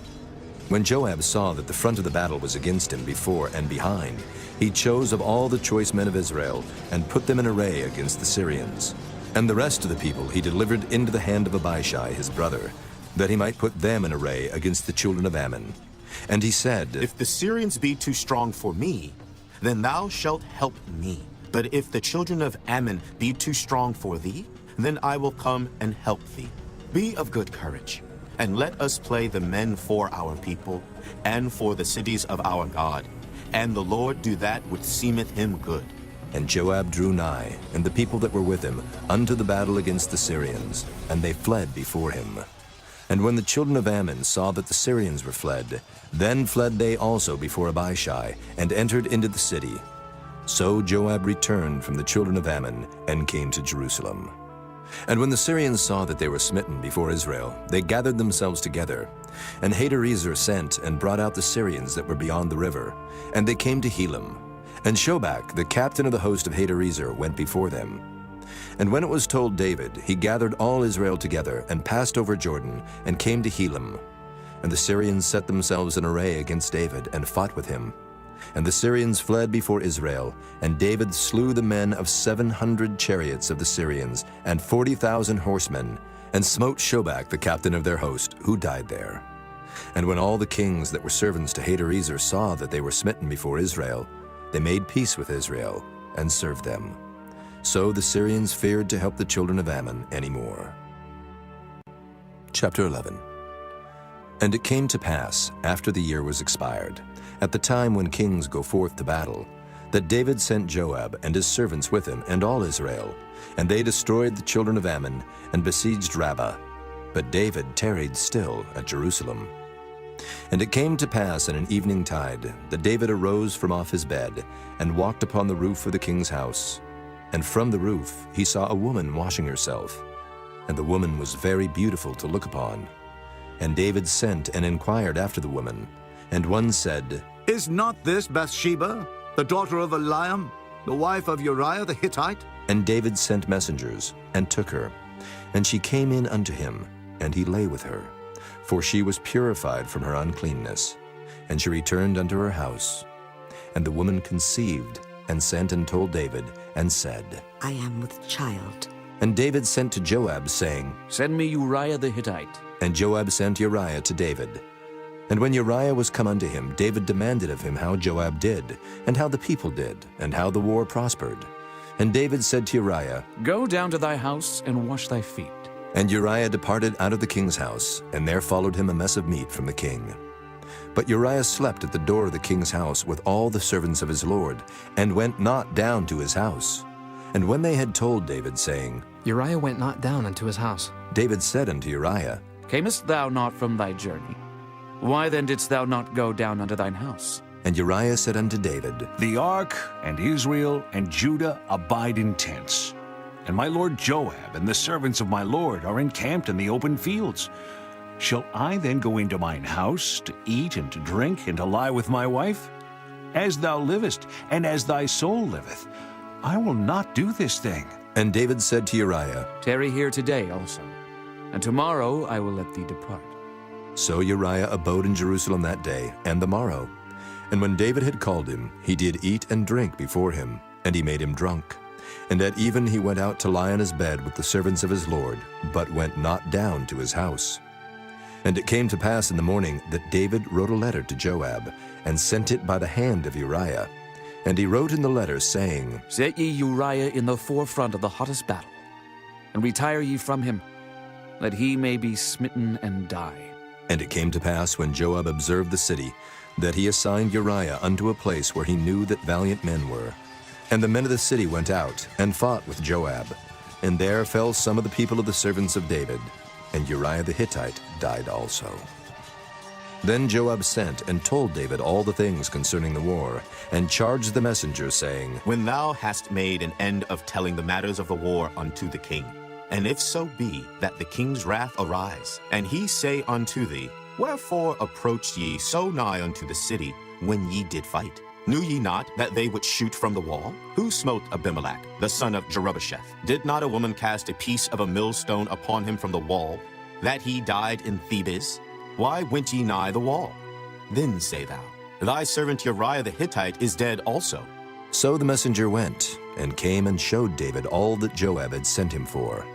When Joab saw that the front of the battle was against him before and behind, he chose of all the choice men of Israel, and put them in array against the Syrians. And the rest of the people he delivered into the hand of Abishai his brother, that he might put them in array against the children of Ammon. And he said, If the Syrians be too strong for me, then thou shalt help me. But if the children of Ammon be too strong for thee, then I will come and help thee. Be of good courage, and let us play the men for our people, and for the cities of our God. And the Lord do that which seemeth him good. And Joab drew nigh, and the people that were with him, unto the battle against the Syrians, and they fled before him. And when the children of Ammon saw that the Syrians were fled, then fled they also before Abishai, and entered into the city. So Joab returned from the children of Ammon, and came to Jerusalem. And when the Syrians saw that they were smitten before Israel, they gathered themselves together. And Hadarezer sent and brought out the Syrians that were beyond the river, and they came to Helam. And Shobach, the captain of the host of Hadarezer, went before them. And when it was told David, he gathered all Israel together, and passed over Jordan, and came to Helam. And the Syrians set themselves in array against David, and fought with him. And the Syrians fled before Israel, and David slew the men of 700 chariots of the Syrians, and 40,000 horsemen, and smote Shobach the captain of their host, who died there. And when all the kings that were servants to Hadarezer saw that they were smitten before Israel, they made peace with Israel, and served them. So the Syrians feared to help the children of Ammon any more. Chapter 11. And it came to pass, after the year was expired, at the time when kings go forth to battle, that David sent Joab and his servants with him and all Israel, and they destroyed the children of Ammon and besieged Rabbah. But David tarried still at Jerusalem. And it came to pass in an evening tide that David arose from off his bed and walked upon the roof of the king's house. And from the roof he saw a woman washing herself, and the woman was very beautiful to look upon. And David sent and inquired after the woman. And one said, Is not this Bathsheba, the daughter of Eliam, the wife of Uriah the Hittite? And David sent messengers, and took her. And she came in unto him, and he lay with her. For she was purified from her uncleanness. And she returned unto her house. And the woman conceived, and sent and told David, and said, I am with child. And David sent to Joab, saying, Send me Uriah the Hittite. And Joab sent Uriah to David. And when Uriah was come unto him, David demanded of him how Joab did, and how the people did, and how the war prospered. And David said to Uriah, Go down to thy house and wash thy feet. And Uriah departed out of the king's house, and there followed him a mess of meat from the king. But Uriah slept at the door of the king's house with all the servants of his lord, and went not down to his house. And when they had told David, saying, Uriah went not down unto his house, David said unto Uriah, Camest thou not from thy journey? Why then didst thou not go down unto thine house? And Uriah said unto David, The ark and Israel and Judah abide in tents, and my lord Joab and the servants of my lord are encamped in the open fields. Shall I then go into mine house to eat and to drink and to lie with my wife? As thou livest, and as thy soul liveth, I will not do this thing. And David said to Uriah, Tarry here today also, and tomorrow I will let thee depart. So Uriah abode in Jerusalem that day and the morrow. And when David had called him, he did eat and drink before him, and he made him drunk. And at even he went out to lie on his bed with the servants of his lord, but went not down to his house. And it came to pass in the morning that David wrote a letter to Joab, and sent it by the hand of Uriah. And he wrote in the letter, saying, Set ye Uriah in the forefront of the hottest battle, and retire ye from him, that he may be smitten and die. And it came to pass, when Joab observed the city, that he assigned Uriah unto a place where he knew that valiant men were. And the men of the city went out, and fought with Joab. And there fell some of the people of the servants of David, and Uriah the Hittite died also. Then Joab sent and told David all the things concerning the war, and charged the messenger, saying, When thou hast made an end of telling the matters of the war unto the king, and if so be that the king's wrath arise, and he say unto thee, Wherefore approached ye so nigh unto the city when ye did fight? Knew ye not that they would shoot from the wall? Who smote Abimelech, the son of Jerubbesheth? Did not a woman cast a piece of a millstone upon him from the wall, that he died in Thebes? Why went ye nigh the wall? Then say thou, Thy servant Uriah the Hittite is dead also. So the messenger went, and came and showed David all that Joab had sent him for.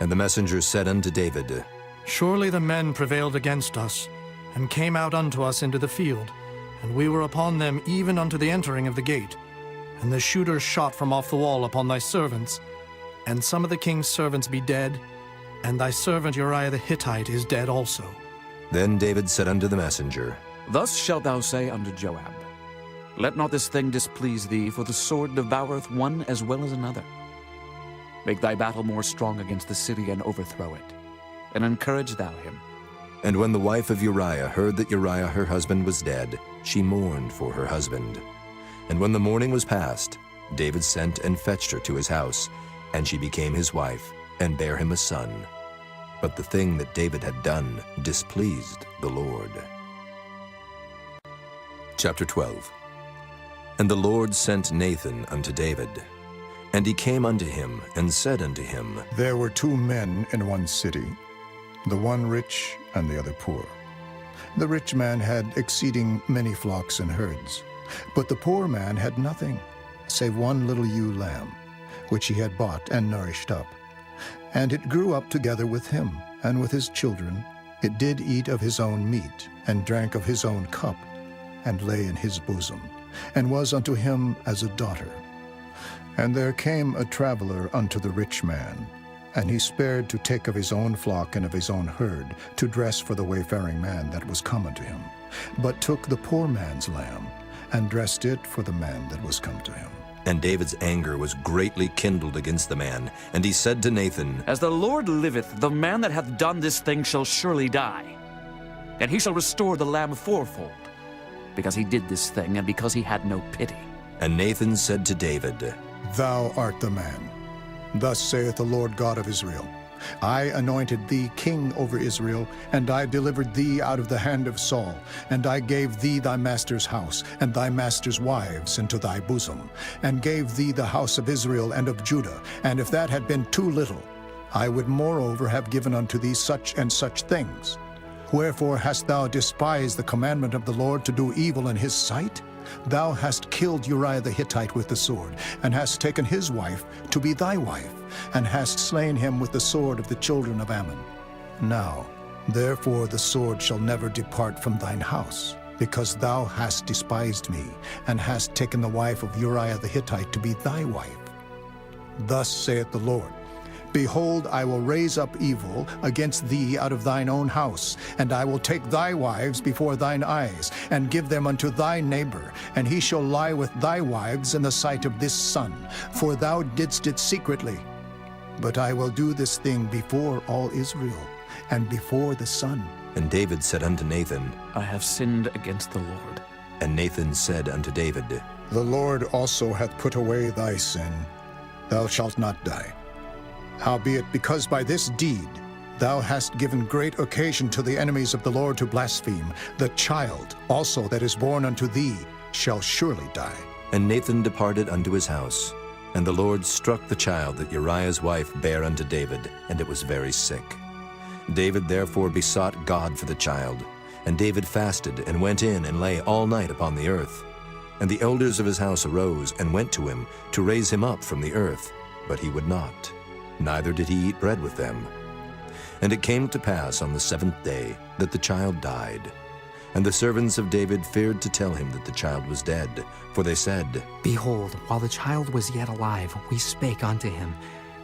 And the messenger said unto David, Surely the men prevailed against us, and came out unto us into the field, and we were upon them even unto the entering of the gate. And the shooters shot from off the wall upon thy servants, and some of the king's servants be dead, and thy servant Uriah the Hittite is dead also. Then David said unto the messenger, Thus shalt thou say unto Joab, Let not this thing displease thee, for the sword devoureth one as well as another. Make thy battle more strong against the city, and overthrow it, and encourage thou him. And when the wife of Uriah heard that Uriah her husband was dead, she mourned for her husband. And when the mourning was past, David sent and fetched her to his house, and she became his wife, and bare him a son. But the thing that David had done displeased the Lord. Chapter 12. And the Lord sent Nathan unto David. And he came unto him, and said unto him, There were 2 men in one city, the one rich and the other poor. The rich man had exceeding many flocks and herds, but the poor man had nothing, save one little ewe lamb, which he had bought and nourished up. And it grew up together with him, and with his children. It did eat of his own meat, and drank of his own cup, and lay in his bosom, and was unto him as a daughter. And there came a traveler unto the rich man, and he spared to take of his own flock and of his own herd, to dress for the wayfaring man that was come unto him, but took the poor man's lamb, and dressed it for the man that was come to him. And David's anger was greatly kindled against the man, and he said to Nathan, As the Lord liveth, the man that hath done this thing shall surely die, and he shall restore the lamb fourfold, because he did this thing, and because he had no pity. And Nathan said to David, Thou art the man. Thus saith the Lord God of Israel, I anointed thee king over Israel, and I delivered thee out of the hand of Saul, and I gave thee thy master's house, and thy master's wives into thy bosom, and gave thee the house of Israel and of Judah. And if that had been too little, I would moreover have given unto thee such and such things. Wherefore hast thou despised the commandment of the Lord to do evil in his sight? Thou hast killed Uriah the Hittite with the sword, and hast taken his wife to be thy wife, and hast slain him with the sword of the children of Ammon. Now, therefore the sword shall never depart from thine house, because thou hast despised me, and hast taken the wife of Uriah the Hittite to be thy wife. Thus saith the Lord, Behold, I will raise up evil against thee out of thine own house, and I will take thy wives before thine eyes, and give them unto thy neighbor, and he shall lie with thy wives in the sight of this sun, for thou didst it secretly. But I will do this thing before all Israel, and before the sun. And David said unto Nathan, I have sinned against the Lord. And Nathan said unto David, The Lord also hath put away thy sin. Thou shalt not die. Howbeit, because by this deed thou hast given great occasion to the enemies of the Lord to blaspheme, the child also that is born unto thee shall surely die. And Nathan departed unto his house. And the Lord struck the child that Uriah's wife bare unto David, and it was very sick. David therefore besought God for the child. And David fasted, and went in, and lay all night upon the earth. And the elders of his house arose, and went to him, to raise him up from the earth. But he would not, neither did he eat bread with them. And it came to pass on the 7th day that the child died. And the servants of David feared to tell him that the child was dead, for they said, Behold, while the child was yet alive, we spake unto him,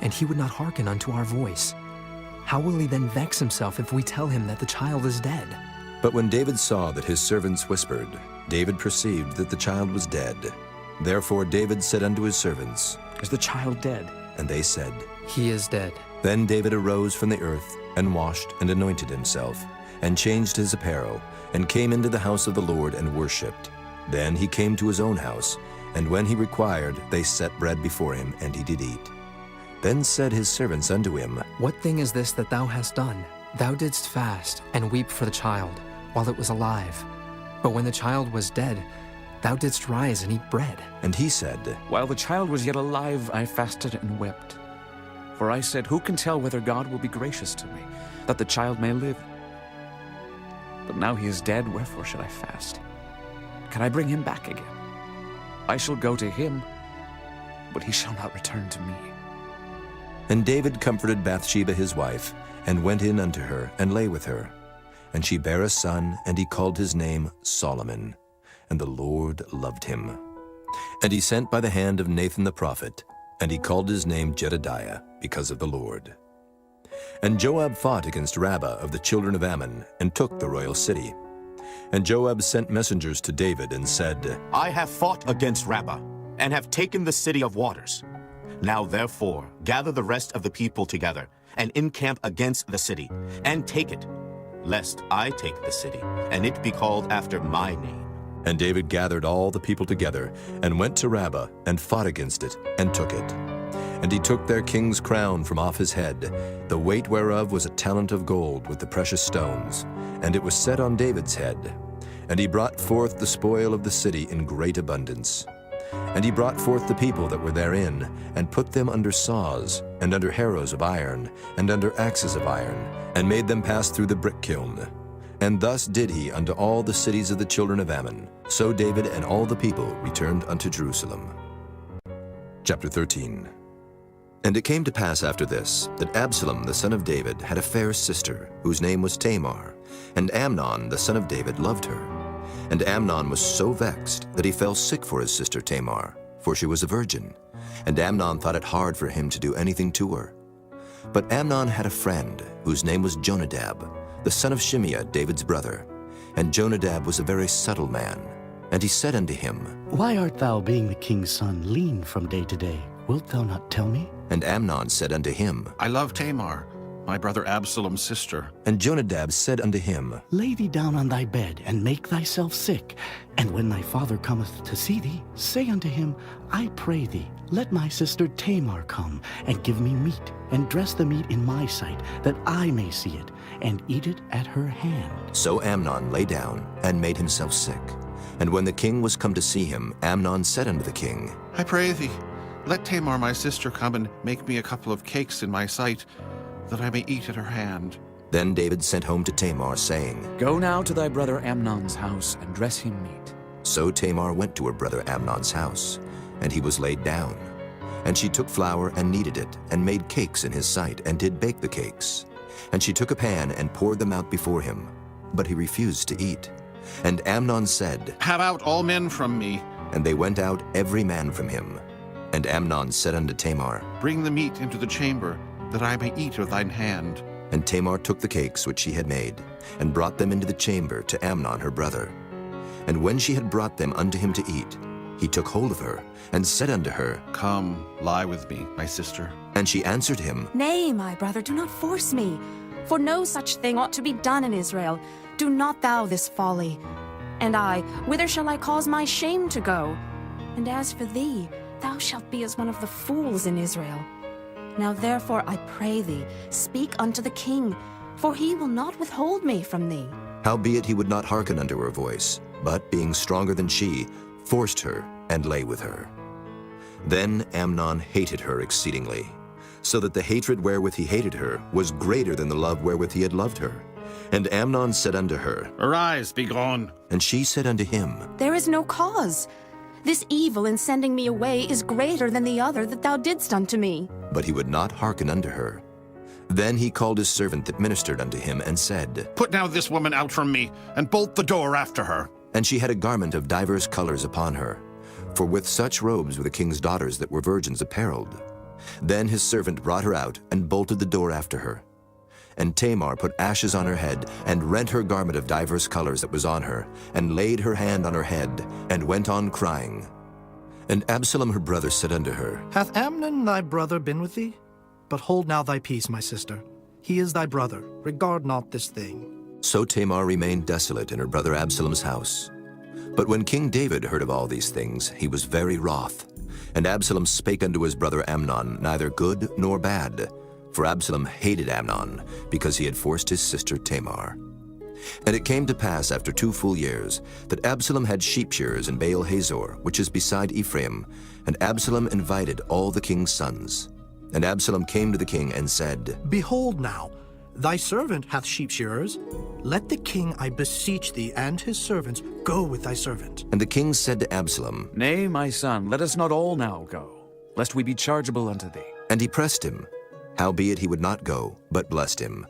and he would not hearken unto our voice. How will he then vex himself if we tell him that the child is dead? But when David saw that his servants whispered, David perceived that the child was dead. Therefore David said unto his servants, Is the child dead? And they said, He is dead. Then David arose from the earth, and washed and anointed himself, and changed his apparel, and came into the house of the Lord and worshipped. Then he came to his own house, and when he required, they set bread before him, and he did eat. Then said his servants unto him, What thing is this that thou hast done? Thou didst fast, and weep for the child, while it was alive. But when the child was dead, thou didst rise and eat bread. And he said, While the child was yet alive, I fasted and wept. For I said, Who can tell whether God will be gracious to me, that the child may live? But now he is dead, wherefore should I fast? Can I bring him back again? I shall go to him, but he shall not return to me. And David comforted Bathsheba his wife, and went in unto her, and lay with her. And she bare a son, and he called his name Solomon. And the Lord loved him. And he sent by the hand of Nathan the prophet, and he called his name Jedediah, because of the Lord. And Joab fought against Rabbah of the children of Ammon, and took the royal city. And Joab sent messengers to David, and said, I have fought against Rabbah, and have taken the city of waters. Now therefore gather the rest of the people together, and encamp against the city, and take it, lest I take the city, and it be called after my name. And David gathered all the people together, and went to Rabbah, and fought against it, and took it. And he took their king's crown from off his head, the weight whereof was a talent of gold with the precious stones, and it was set on David's head. And he brought forth the spoil of the city in great abundance. And he brought forth the people that were therein, and put them under saws, and under harrows of iron, and under axes of iron, and made them pass through the brick kiln. And thus did he unto all the cities of the children of Ammon. So David and all the people returned unto Jerusalem. Chapter 13. And it came to pass after this, that Absalom the son of David had a fair sister, whose name was Tamar, and Amnon the son of David loved her. And Amnon was so vexed that he fell sick for his sister Tamar, for she was a virgin. And Amnon thought it hard for him to do anything to her. But Amnon had a friend, whose name was Jonadab, the son of Shimeah, David's brother. And Jonadab was a very subtle man. And he said unto him, Why art thou, being the king's son, lean from day to day? Wilt thou not tell me? And Amnon said unto him, I love Tamar, my brother Absalom's sister. And Jonadab said unto him, Lay thee down on thy bed, and make thyself sick. And when thy father cometh to see thee, say unto him, I pray thee, let my sister Tamar come, and give me meat, and dress the meat in my sight, that I may see it, and eat it at her hand. So Amnon lay down, and made himself sick. And when the king was come to see him, Amnon said unto the king, I pray thee, let Tamar my sister come and make me a couple of cakes in my sight, that I may eat at her hand. Then David sent home to Tamar, saying, Go now to thy brother Amnon's house, and dress him meat. So Tamar went to her brother Amnon's house, and he was laid down. And she took flour and kneaded it, and made cakes in his sight, and did bake the cakes. And she took a pan and poured them out before him, but he refused to eat. And Amnon said, Have out all men from me. And they went out every man from him. And Amnon said unto Tamar, Bring the meat into the chamber, that I may eat of thine hand. And Tamar took the cakes which she had made, and brought them into the chamber to Amnon her brother. And when she had brought them unto him to eat, he took hold of her, and said unto her, Come, lie with me, my sister. And she answered him, Nay, my brother, do not force me, for no such thing ought to be done in Israel. Do not thou this folly. And I, whither shall I cause my shame to go? And as for thee, thou shalt be as one of the fools in Israel. Now therefore I pray thee, speak unto the king, for he will not withhold me from thee. Howbeit he would not hearken unto her voice, but being stronger than she, forced her, and lay with her. Then Amnon hated her exceedingly, so that the hatred wherewith he hated her was greater than the love wherewith he had loved her. And Amnon said unto her, Arise, be gone. And she said unto him, There is no cause. This evil in sending me away is greater than the other that thou didst unto me. But he would not hearken unto her. Then he called his servant that ministered unto him, and said, Put now this woman out from me, and bolt the door after her. And she had a garment of divers colors upon her, for with such robes were the king's daughters that were virgins apparelled. Then his servant brought her out, and bolted the door after her. And Tamar put ashes on her head, and rent her garment of divers colors that was on her, and laid her hand on her head, and went on crying. And Absalom her brother said unto her, Hath Amnon thy brother been with thee? But hold now thy peace, my sister. He is thy brother. Regard not this thing. So Tamar remained desolate in her brother Absalom's house. But when King David heard of all these things, he was very wroth. And Absalom spake unto his brother Amnon neither good nor bad. For Absalom hated Amnon, because he had forced his sister Tamar. And it came to pass after 2 full years, that Absalom had sheep shearers in Baal Hazor, which is beside Ephraim, and Absalom invited all the king's sons. And Absalom came to the king and said, Behold now, thy servant hath sheep shearers. Let the king, I beseech thee, and his servants go with thy servant. And the king said to Absalom, Nay, my son, let us not all now go, lest we be chargeable unto thee. And he pressed him. Howbeit he would not go, but blessed him.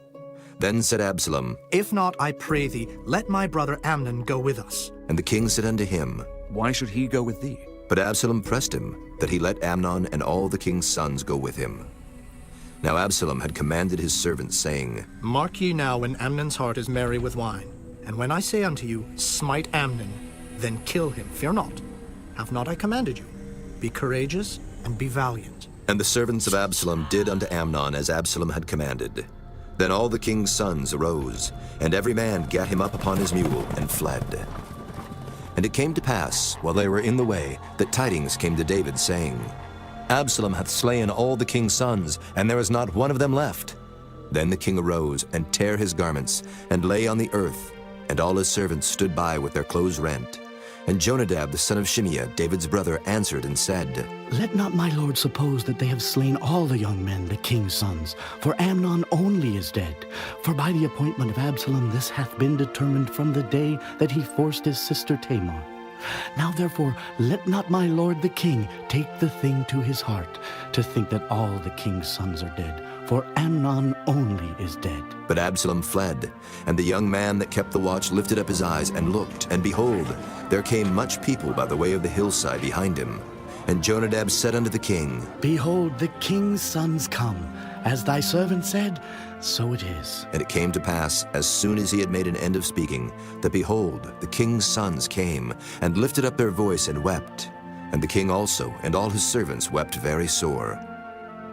Then said Absalom, If not, I pray thee, let my brother Amnon go with us. And the king said unto him, Why should he go with thee? But Absalom pressed him, that he let Amnon and all the king's sons go with him. Now Absalom had commanded his servants, saying, Mark ye now when Amnon's heart is merry with wine. And when I say unto you, Smite Amnon, then kill him, fear not. Have not I commanded you? Be courageous and be valiant. And the servants of Absalom did unto Amnon as Absalom had commanded. Then all the king's sons arose, and every man gat him up upon his mule, and fled. And it came to pass, while they were in the way, that tidings came to David, saying, Absalom hath slain all the king's sons, and there is not one of them left. Then the king arose, and tare his garments, and lay on the earth, and all his servants stood by with their clothes rent. And Jonadab the son of Shimeah, David's brother, answered and said, Let not my lord suppose that they have slain all the young men, the king's sons, for Amnon only is dead. For by the appointment of Absalom this hath been determined from the day that he forced his sister Tamar. Now therefore let not my lord the king take the thing to his heart, to think that all the king's sons are dead, for Amnon only is dead. But Absalom fled, and the young man that kept the watch lifted up his eyes and looked, and behold, there came much people by the way of the hillside behind him. And Jonadab said unto the king, Behold, the king's sons come. As thy servant said, so it is. And it came to pass, as soon as he had made an end of speaking, that behold, the king's sons came, and lifted up their voice and wept. And the king also, and all his servants, wept very sore.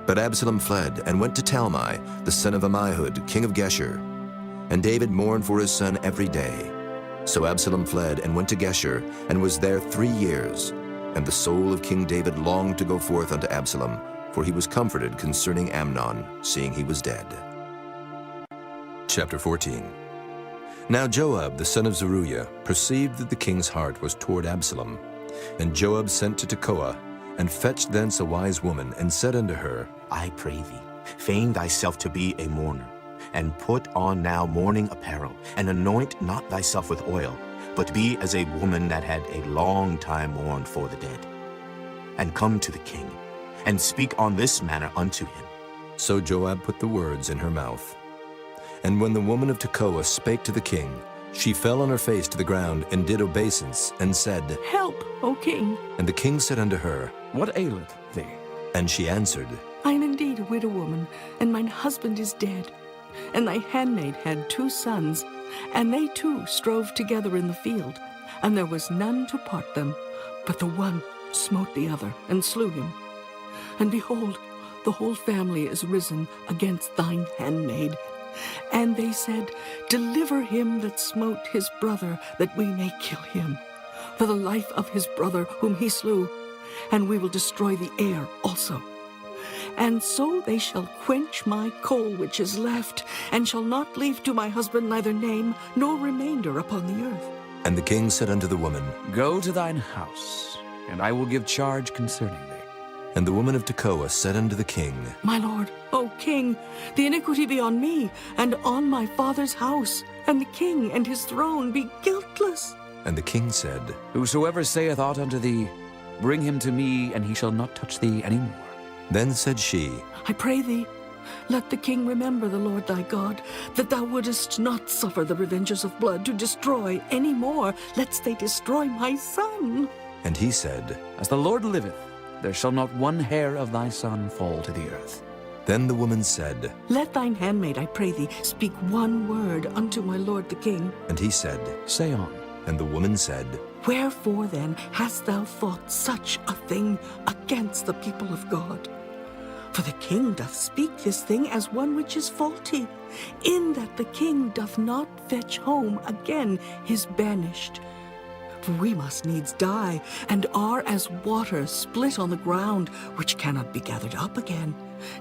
But Absalom fled and went to Talmai, the son of Ammihud, king of Geshur. And David mourned for his son every day. So Absalom fled and went to Geshur, and was there 3 years. And the soul of King David longed to go forth unto Absalom, for he was comforted concerning Amnon, seeing he was dead. Chapter 14. Now Joab, the son of Zeruiah, perceived that the king's heart was toward Absalom. And Joab sent to Tekoa, and fetched thence a wise woman, and said unto her, I pray thee, feign thyself to be a mourner, and put on now mourning apparel, and anoint not thyself with oil, but be as a woman that had a long time mourned for the dead. And come to the king, and speak on this manner unto him. So Joab put the words in her mouth. And when the woman of Tekoa spake to the king, she fell on her face to the ground, and did obeisance, and said, Help, O king. And the king said unto her, What aileth thee? And she answered, I am indeed a widow woman, and mine husband is dead. And thy handmaid had 2 sons, and they too strove together in the field, and there was none to part them, but the one smote the other, and slew him. And behold, the whole family is risen against thine handmaid. And they said, Deliver him that smote his brother, that we may kill him, for the life of his brother whom he slew, and we will destroy the heir also. And so they shall quench my coal which is left, and shall not leave to my husband neither name nor remainder upon the earth. And the king said unto the woman, Go to thine house, and I will give charge concerning thee. And the woman of Tekoa said unto the king, My lord, O king, the iniquity be on me, and on my father's house, and the king and his throne be guiltless. And the king said, Whosoever saith aught unto thee, bring him to me, and he shall not touch thee any more. Then said she, I pray thee, let the king remember the Lord thy God, that thou wouldest not suffer the revengers of blood to destroy any more, lest they destroy my son. And he said, As the Lord liveth, there shall not one hair of thy son fall to the earth. Then the woman said, Let thine handmaid, I pray thee, speak one word unto my lord the king. And he said, Say on. And the woman said, Wherefore then hast thou thought such a thing against the people of God? For the king doth speak this thing as one which is faulty, in that the king doth not fetch home again his banished. For we must needs die, and are as water split on the ground, which cannot be gathered up again.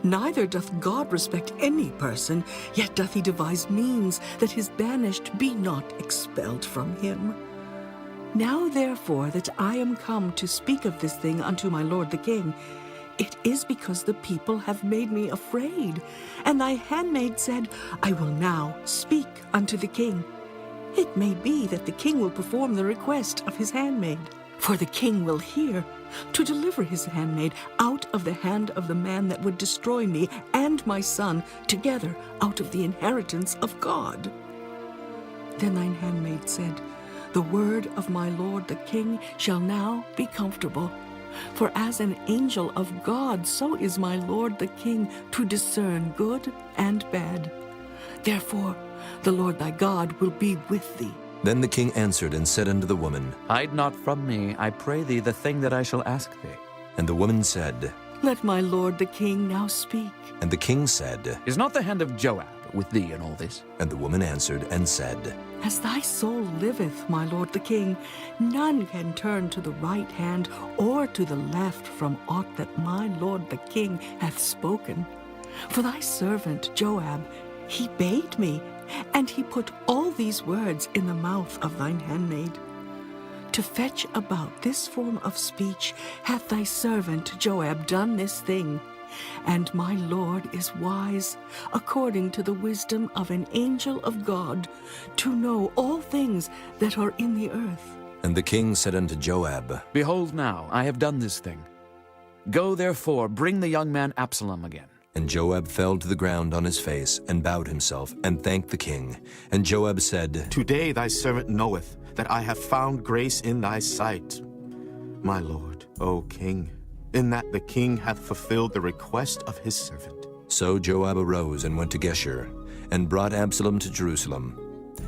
Neither doth God respect any person, yet doth he devise means that his banished be not expelled from him. Now therefore that I am come to speak of this thing unto my lord the king, it is because the people have made me afraid. And thy handmaid said, I will now speak unto the king. It may be that the king will perform the request of his handmaid. For the king will hear, to deliver his handmaid out of the hand of the man that would destroy me and my son together out of the inheritance of God. Then thine handmaid said, The word of my lord the king shall now be comfortable. For as an angel of God, so is my lord the king to discern good and bad. Therefore, the Lord thy God will be with thee. Then the king answered and said unto the woman, Hide not from me, I pray thee, the thing that I shall ask thee. And the woman said, Let my lord the king now speak. And the king said, Is not the hand of Joab with thee in all this? And the woman answered and said, As thy soul liveth, my lord the king, none can turn to the right hand or to the left from aught that my lord the king hath spoken. For thy servant Joab, he bade me, and he put all these words in the mouth of thine handmaid. To fetch about this form of speech hath thy servant Joab done this thing. And my Lord is wise, according to the wisdom of an angel of God, to know all things that are in the earth. And the king said unto Joab, Behold now, I have done this thing. Go therefore, bring the young man Absalom again. And Joab fell to the ground on his face, and bowed himself, and thanked the king. And Joab said, Today thy servant knoweth that I have found grace in thy sight, my lord, O king, in that the king hath fulfilled the request of his servant. So Joab arose and went to Geshur, and brought Absalom to Jerusalem.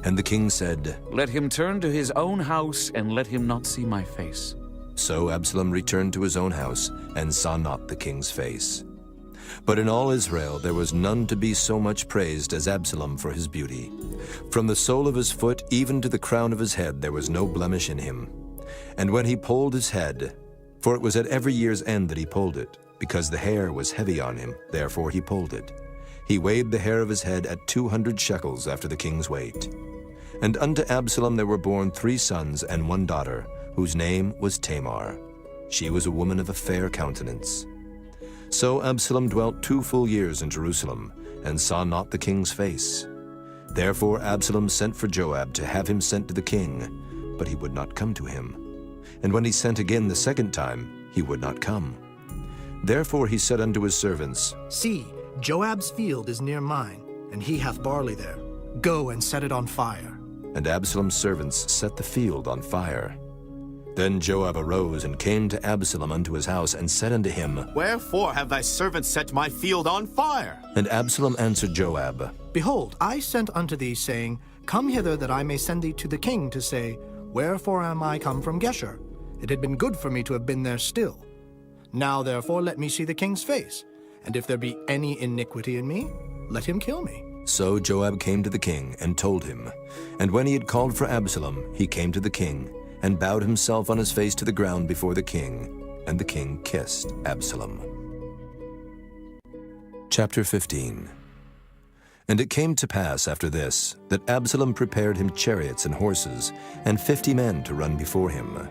And the king said, Let him turn to his own house, and let him not see my face. So Absalom returned to his own house, and saw not the king's face. But in all Israel there was none to be so much praised as Absalom for his beauty. From the sole of his foot even to the crown of his head there was no blemish in him. And when he polled his head, for it was at every year's end that he polled it, because the hair was heavy on him, therefore he polled it. He weighed the hair of his head at 200 shekels after the king's weight. And unto Absalom there were born 3 sons and 1 daughter, whose name was Tamar. She was a woman of a fair countenance. So Absalom dwelt 2 full years in Jerusalem, and saw not the king's face. Therefore Absalom sent for Joab to have him sent to the king, but he would not come to him. And when he sent again the 2nd time, he would not come. Therefore he said unto his servants, See, Joab's field is near mine, and he hath barley there. Go and set it on fire. And Absalom's servants set the field on fire. Then Joab arose and came to Absalom unto his house, and said unto him, Wherefore have thy servants set my field on fire? And Absalom answered Joab, Behold, I sent unto thee, saying, Come hither, that I may send thee to the king, to say, Wherefore am I come from Geshur? It had been good for me to have been there still. Now therefore let me see the king's face, and if there be any iniquity in me, let him kill me. So Joab came to the king, and told him. And when he had called for Absalom, he came to the king, and bowed himself on his face to the ground before the king, and the king kissed Absalom. Chapter 15. And it came to pass after this, that Absalom prepared him chariots and horses, and 50 men to run before him.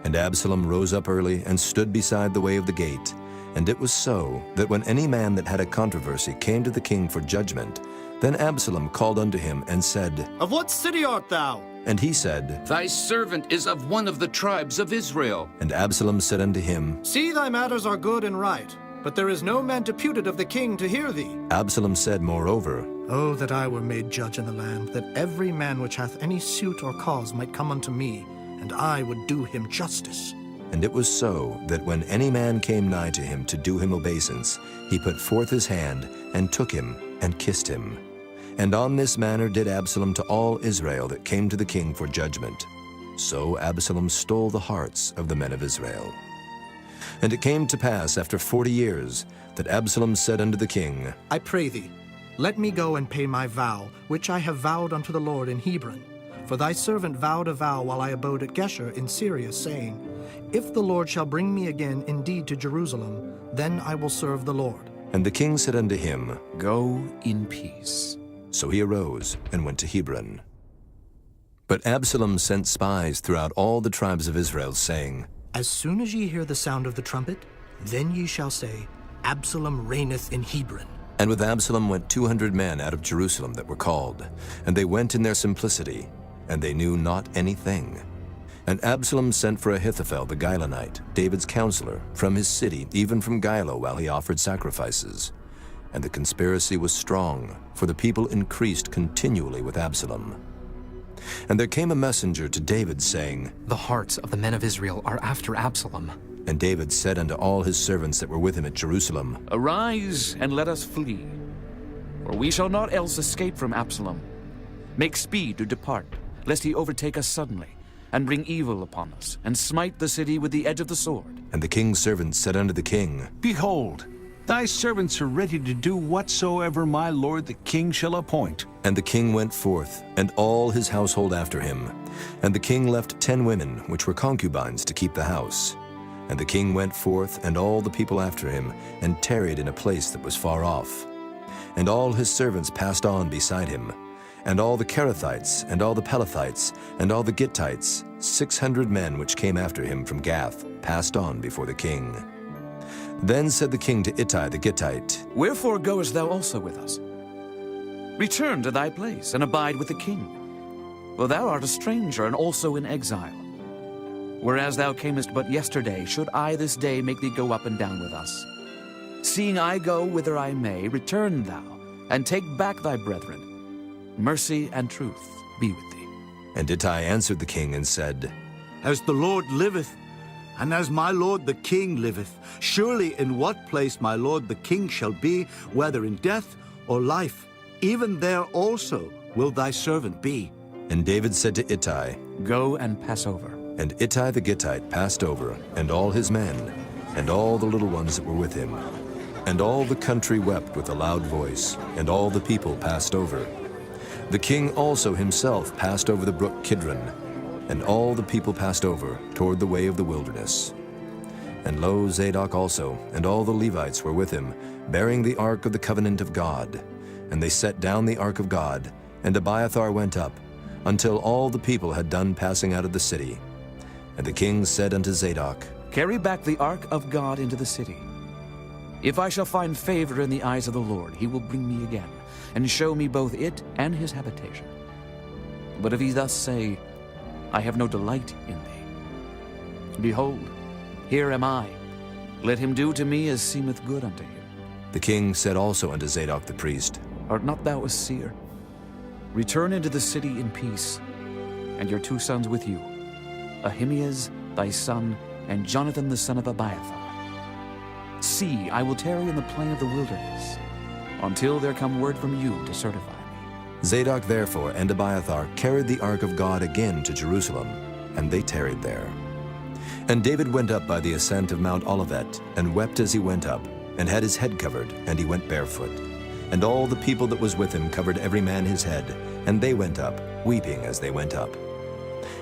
And Absalom rose up early, and stood beside the way of the gate. And it was so, that when any man that had a controversy came to the king for judgment, then Absalom called unto him, and said, Of what city art thou? And he said, Thy servant is of one of the tribes of Israel. And Absalom said unto him, See, thy matters are good and right, but there is no man deputed of the king to hear thee. Absalom said moreover, Oh, that I were made judge in the land, that every man which hath any suit or cause might come unto me, and I would do him justice. And it was so, that when any man came nigh to him to do him obeisance, he put forth his hand, and took him, and kissed him. And on this manner did Absalom to all Israel that came to the king for judgment. So Absalom stole the hearts of the men of Israel. And it came to pass after 40 years, that Absalom said unto the king, I pray thee, let me go and pay my vow, which I have vowed unto the Lord in Hebron. For thy servant vowed a vow while I abode at Geshur in Syria, saying, If the Lord shall bring me again indeed to Jerusalem, then I will serve the Lord. And the king said unto him, Go in peace. So he arose and went to Hebron. But Absalom sent spies throughout all the tribes of Israel, saying, As soon as ye hear the sound of the trumpet, then ye shall say, Absalom reigneth in Hebron. And with Absalom went 200 men out of Jerusalem that were called, and they went in their simplicity, and they knew not anything. And Absalom sent for Ahithophel the Gilonite, David's counselor, from his city, even from Gilo, while he offered sacrifices. And the conspiracy was strong, for the people increased continually with Absalom. And there came a messenger to David, saying, The hearts of the men of Israel are after Absalom. And David said unto all his servants that were with him at Jerusalem, Arise, and let us flee, for we shall not else escape from Absalom. Make speed to depart, lest he overtake us suddenly, and bring evil upon us, and smite the city with the edge of the sword. And the king's servants said unto the king, Behold, thy servants are ready to do whatsoever my lord the king shall appoint. And the king went forth, and all his household after him. And the king left 10 women, which were concubines, to keep the house. And the king went forth, and all the people after him, and tarried in a place that was far off. And all his servants passed on beside him. And all the Kerethites, and all the Pelethites, and all the Gittites, 600 men which came after him from Gath, passed on before the king. Then said the king to Ittai the Gittite, Wherefore goest thou also with us? Return to thy place, and abide with the king. For thou art a stranger, and also in exile. Whereas thou camest but yesterday, should I this day make thee go up and down with us? Seeing I go whither I may, return thou, and take back thy brethren. Mercy and truth be with thee. And Ittai answered the king and said, As the Lord liveth, and as my lord the king liveth, surely in what place my lord the king shall be, whether in death or life, even there also will thy servant be. And David said to Ittai, Go and pass over. And Ittai the Gittite passed over, and all his men, and all the little ones that were with him. And all the country wept with a loud voice, and all the people passed over. The king also himself passed over the brook Kidron, and all the people passed over toward the way of the wilderness. And lo, Zadok also, and all the Levites were with him, bearing the ark of the covenant of God. And they set down the ark of God, and Abiathar went up, until all the people had done passing out of the city. And the king said unto Zadok, Carry back the ark of God into the city. If I shall find favor in the eyes of the Lord, he will bring me again, and show me both it and his habitation. But if he thus say, I have no delight in thee, behold, here am I. Let him do to me as seemeth good unto him. The king said also unto Zadok the priest, Art not thou a seer? Return into the city in peace, and your 2 sons with you, Ahimaaz thy son, and Jonathan the son of Abiathar. See, I will tarry in the plain of the wilderness, until there come word from you to certify me. Zadok therefore and Abiathar carried the ark of God again to Jerusalem, and they tarried there. And David went up by the ascent of Mount Olivet, and wept as he went up, and had his head covered, and he went barefoot. And all the people that was with him covered every man his head, and they went up, weeping as they went up.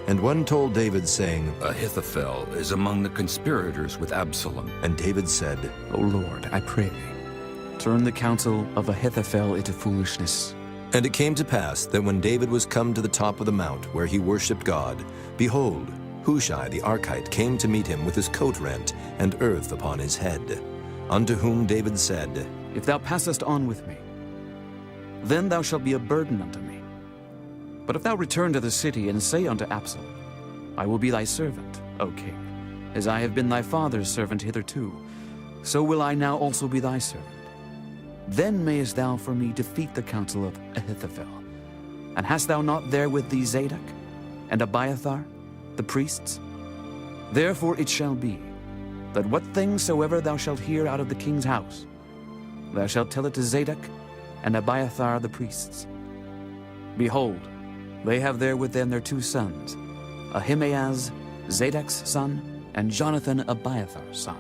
And one told David, saying, Ahithophel is among the conspirators with Absalom. And David said, O Lord, I pray thee, turn the counsel of Ahithophel into foolishness. And it came to pass that when David was come to the top of the mount where he worshipped God, behold, Hushai the Archite came to meet him with his coat rent and earth upon his head. Unto whom David said, If thou passest on with me, then thou shalt be a burden unto me. But if thou return to the city and say unto Absalom, I will be thy servant, O king, as I have been thy father's servant hitherto, so will I now also be thy servant. Then mayest thou for me defeat the counsel of Ahithophel. And hast thou not there with thee Zadok and Abiathar, the priests? Therefore it shall be, that what things soever thou shalt hear out of the king's house, thou shalt tell it to Zadok and Abiathar the priests. Behold, they have there with them their 2 sons, Ahimaaz, Zadok's son, and Jonathan, Abiathar's son.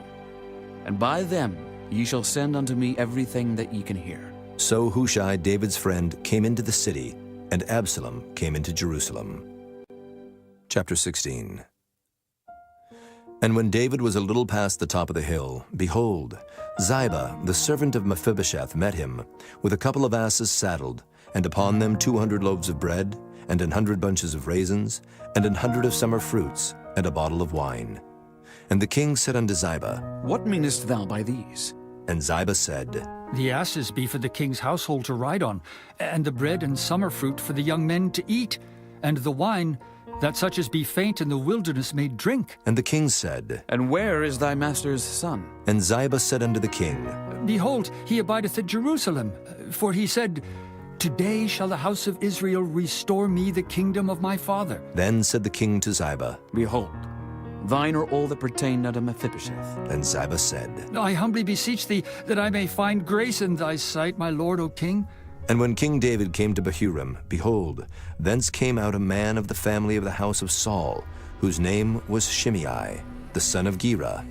And by them ye shall send unto me everything that ye can hear. So Hushai, David's friend, came into the city, and Absalom came into Jerusalem. Chapter 16. And when David was a little past the top of the hill, behold, Ziba, the servant of Mephibosheth, met him, with a couple of asses saddled, and upon them 200 loaves of bread, and 100 bunches of raisins, and 100 of summer fruits, and a bottle of wine. And the king said unto Ziba, What meanest thou by these? And Ziba said, The asses be for the king's household to ride on, and the bread and summer fruit for the young men to eat, and the wine, that such as be faint in the wilderness may drink. And the king said, And where is thy master's son? And Ziba said unto the king, Behold, he abideth at Jerusalem, for he said, Today shall the house of Israel restore me the kingdom of my father. Then said the king to Ziba, Behold, thine are all that pertain unto Mephibosheth. And Ziba said, I humbly beseech thee that I may find grace in thy sight, my lord, O king. And when King David came to Bahurim, behold, thence came out a man of the family of the house of Saul, whose name was Shimei, the son of Gera.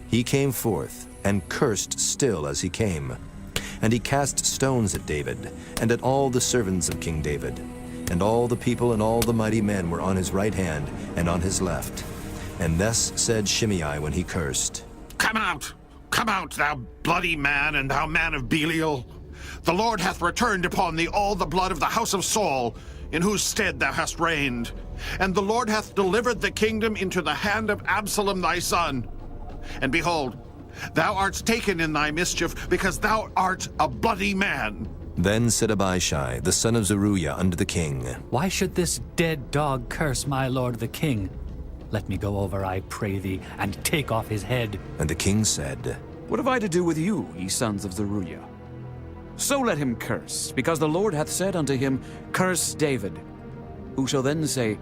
He came forth, and cursed still as he came. And he cast stones at David, and at all the servants of King David. And all the people and all the mighty men were on his right hand and on his left. And thus said Shimei when he cursed, Come out, thou bloody man, and thou man of Belial. The Lord hath returned upon thee all the blood of the house of Saul, in whose stead thou hast reigned. And the Lord hath delivered the kingdom into the hand of Absalom thy son. And behold, thou art taken in thy mischief, because thou art a bloody man. Then said Abishai, the son of Zeruiah, unto the king, Why should this dead dog curse my lord the king? Let me go over, I pray thee, and take off his head. And the king said, What have I to do with you, ye sons of Zeruiah? So let him curse, because the Lord hath said unto him, Curse David. Who shall then say,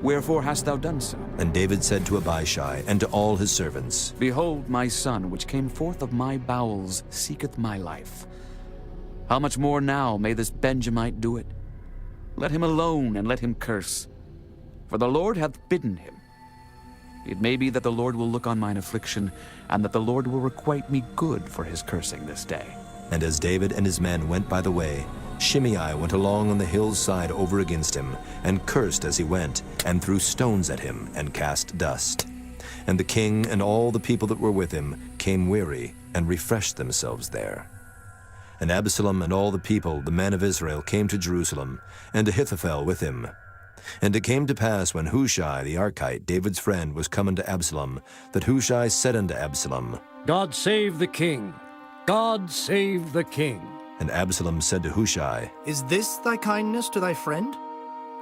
Wherefore hast thou done so? And David said to Abishai and to all his servants, Behold, my son, which came forth of my bowels, seeketh my life. How much more now may this Benjamite do it? Let him alone, and let him curse. For the Lord hath bidden him. It may be that the Lord will look on mine affliction, and that the Lord will requite me good for his cursing this day. And as David and his men went by the way, Shimei went along on the hill's side over against him, and cursed as he went, and threw stones at him, and cast dust. And the king and all the people that were with him came weary, and refreshed themselves there. And Absalom and all the people, the men of Israel, came to Jerusalem, and Ahithophel with him. And it came to pass, when Hushai the Archite, David's friend, was come unto Absalom, that Hushai said unto Absalom, God save the king! God save the king! And Absalom said to Hushai, Is this thy kindness to thy friend?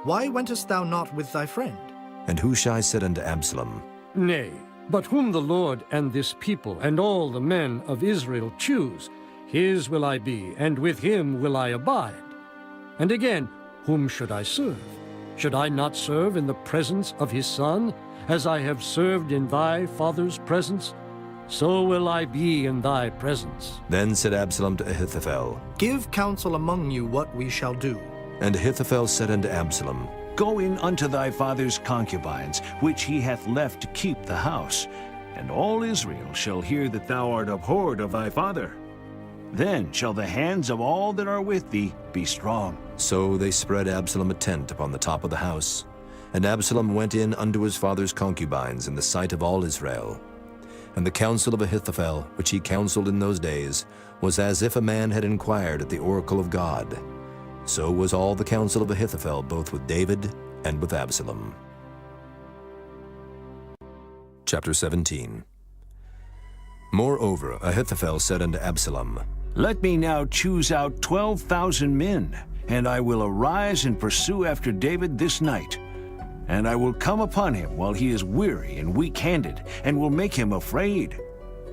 Why wentest thou not with thy friend? And Hushai said unto Absalom, Nay, but whom the Lord and this people and all the men of Israel choose, his will I be, and with him will I abide. And again, whom should I serve? Should I not serve in the presence of his son, as I have served in thy father's presence? So will I be in thy presence. Then said Absalom to Ahithophel, Give counsel among you what we shall do. And Ahithophel said unto Absalom, Go in unto thy father's concubines, which he hath left to keep the house, and all Israel shall hear that thou art abhorred of thy father. Then shall the hands of all that are with thee be strong. So they spread Absalom a tent upon the top of the house. And Absalom went in unto his father's concubines in the sight of all Israel. And the counsel of Ahithophel, which he counseled in those days, was as if a man had inquired at the oracle of God. So was all the counsel of Ahithophel, both with David and with Absalom. Chapter 17. Moreover, Ahithophel said unto Absalom, Let me now choose out 12,000 men, and I will arise and pursue after David this night. And I will come upon him while he is weary and weak-handed, and will make him afraid.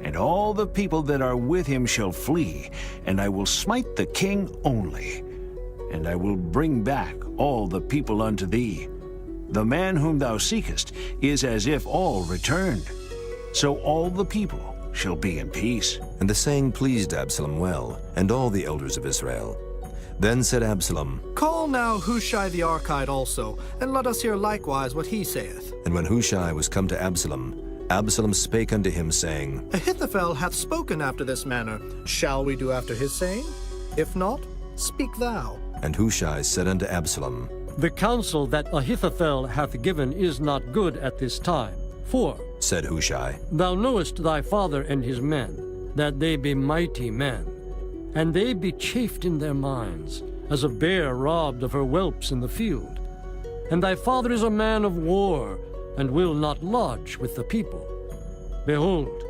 And all the people that are with him shall flee, and I will smite the king only. And I will bring back all the people unto thee. The man whom thou seekest is as if all returned. So all the people shall be in peace. And the saying pleased Absalom well, and all the elders of Israel. Then said Absalom, Call now Hushai the Archite also, and let us hear likewise what he saith. And when Hushai was come to Absalom, Absalom spake unto him, saying, Ahithophel hath spoken after this manner. Shall we do after his saying? If not, speak thou. And Hushai said unto Absalom, The counsel that Ahithophel hath given is not good at this time. For, said Hushai, Thou knowest thy father and his men, that they be mighty men, and they be chafed in their minds, as a bear robbed of her whelps in the field. And thy father is a man of war, and will not lodge with the people. Behold,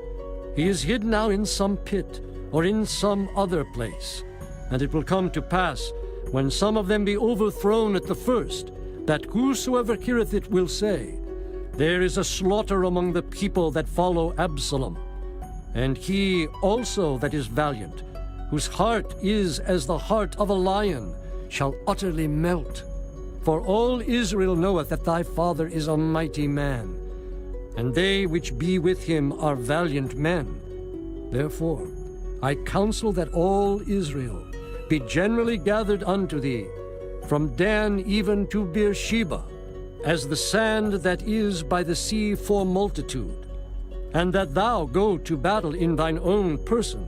he is hid now in some pit, or in some other place. And it will come to pass, when some of them be overthrown at the first, that whosoever heareth it will say, There is a slaughter among the people that follow Absalom. And he also that is valiant, whose heart is as the heart of a lion, shall utterly melt. For all Israel knoweth that thy father is a mighty man, and they which be with him are valiant men. Therefore I counsel that all Israel be generally gathered unto thee, from Dan even to Beersheba, as the sand that is by the sea for multitude, and that thou go to battle in thine own person.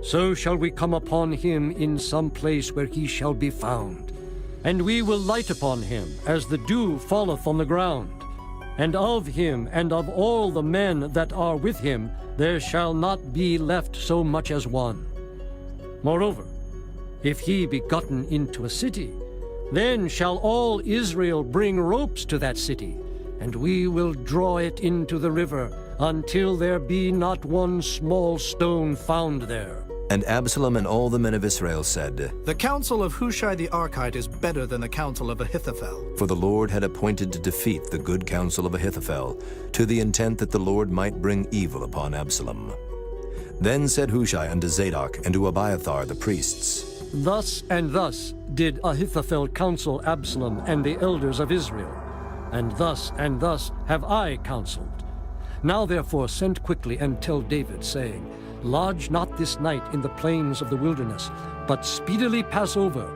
So shall we come upon him in some place where he shall be found, and we will light upon him as the dew falleth on the ground. And of him and of all the men that are with him there shall not be left so much as one. Moreover, if he be gotten into a city, then shall all Israel bring ropes to that city, and we will draw it into the river until there be not one small stone found there. And Absalom and all the men of Israel said, The counsel of Hushai the Archite is better than the counsel of Ahithophel. For the Lord had appointed to defeat the good counsel of Ahithophel, to the intent that the Lord might bring evil upon Absalom. Then said Hushai unto Zadok and to Abiathar the priests, Thus and thus did Ahithophel counsel Absalom and the elders of Israel, and thus have I counseled. Now therefore send quickly and tell David, saying, Lodge not this night in the plains of the wilderness, but speedily pass over,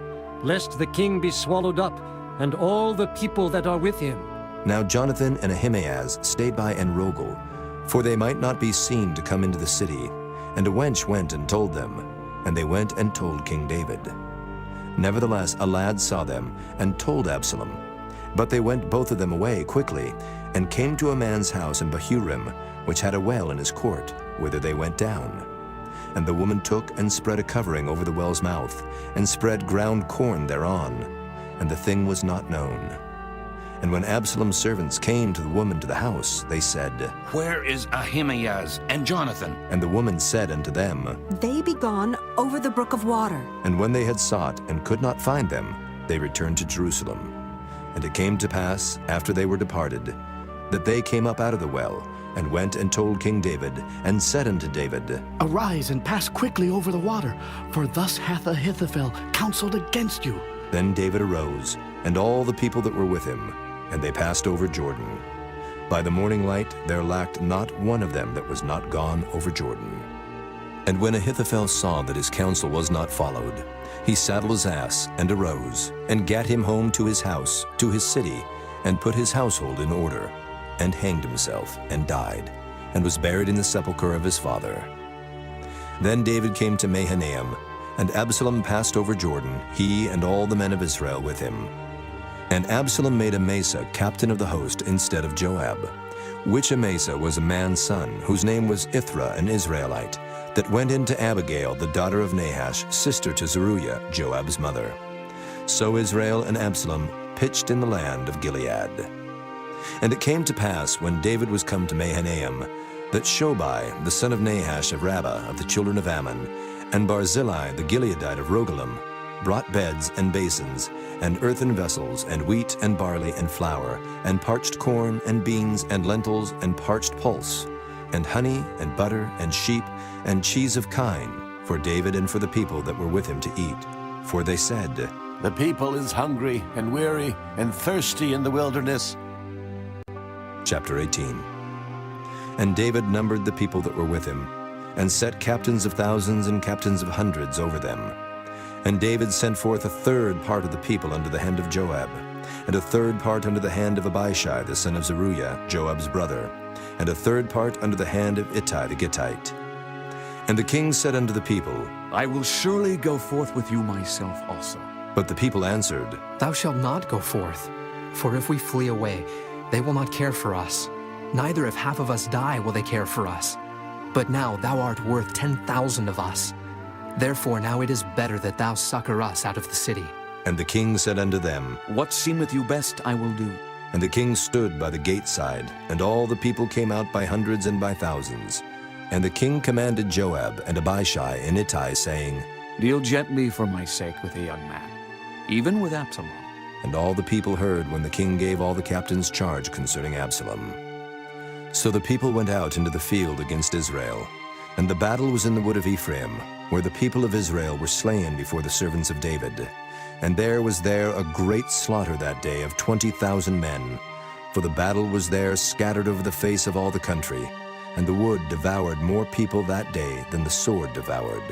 lest the king be swallowed up, and all the people that are with him. Now Jonathan and Ahimaaz stayed by Enrogel, for they might not be seen to come into the city. And a wench went and told them, and they went and told King David. Nevertheless, a lad saw them, and told Absalom. But they went both of them away quickly, and came to a man's house in Bahurim, which had a well in his court, whither they went down. And the woman took and spread a covering over the well's mouth, and spread ground corn thereon, and the thing was not known. And when Absalom's servants came to the woman to the house, they said, Where is Ahimaaz and Jonathan? And the woman said unto them, They be gone over the brook of water. And when they had sought and could not find them, they returned to Jerusalem. And it came to pass, after they were departed, that they came up out of the well, and went and told King David, and said unto David, Arise and pass quickly over the water, for thus hath Ahithophel counseled against you. Then David arose, and all the people that were with him, and they passed over Jordan. By the morning light there lacked not one of them that was not gone over Jordan. And when Ahithophel saw that his counsel was not followed, he saddled his ass, and arose, and gat him home to his house, to his city, and put his household in order, and hanged himself, and died, and was buried in the sepulchre of his father. Then David came to Mahanaim, and Absalom passed over Jordan, he and all the men of Israel with him. And Absalom made Amasa captain of the host instead of Joab, which Amasa was a man's son, whose name was Ithra, an Israelite, that went into Abigail, the daughter of Nahash, sister to Zeruiah, Joab's mother. So Israel and Absalom pitched in the land of Gilead. And it came to pass, when David was come to Mahanaim, that Shobai, the son of Nahash of Rabbah of the children of Ammon, and Barzillai the Gileadite of Rogelim, brought beds and basins, and earthen vessels, and wheat and barley and flour, and parched corn and beans and lentils and parched pulse, and honey and butter and sheep and cheese of kine, for David and for the people that were with him to eat. For they said, The people is hungry and weary and thirsty in the wilderness. Chapter 18. And David numbered the people that were with him, and set captains of thousands and captains of hundreds over them. And David sent forth a third part of the people under the hand of Joab, and a third part under the hand of Abishai the son of Zeruiah, Joab's brother, and a third part under the hand of Ittai the Gittite. And the king said unto the people, I will surely go forth with you myself also. But the people answered, Thou shalt not go forth, for if we flee away, they will not care for us. Neither if half of us die will they care for us. But now thou art worth 10,000 of us. Therefore now it is better that thou succor us out of the city. And the king said unto them, What seemeth you best I will do. And the king stood by the gate side, and all the people came out by hundreds and by thousands. And the king commanded Joab and Abishai and Ittai, saying, Deal gently for my sake with the young man, even with Absalom. And all the people heard when the king gave all the captains charge concerning Absalom. So the people went out into the field against Israel, and the battle was in the wood of Ephraim, where the people of Israel were slain before the servants of David. And there was a great slaughter that day of 20,000 men, for the battle was there scattered over the face of all the country, and the wood devoured more people that day than the sword devoured.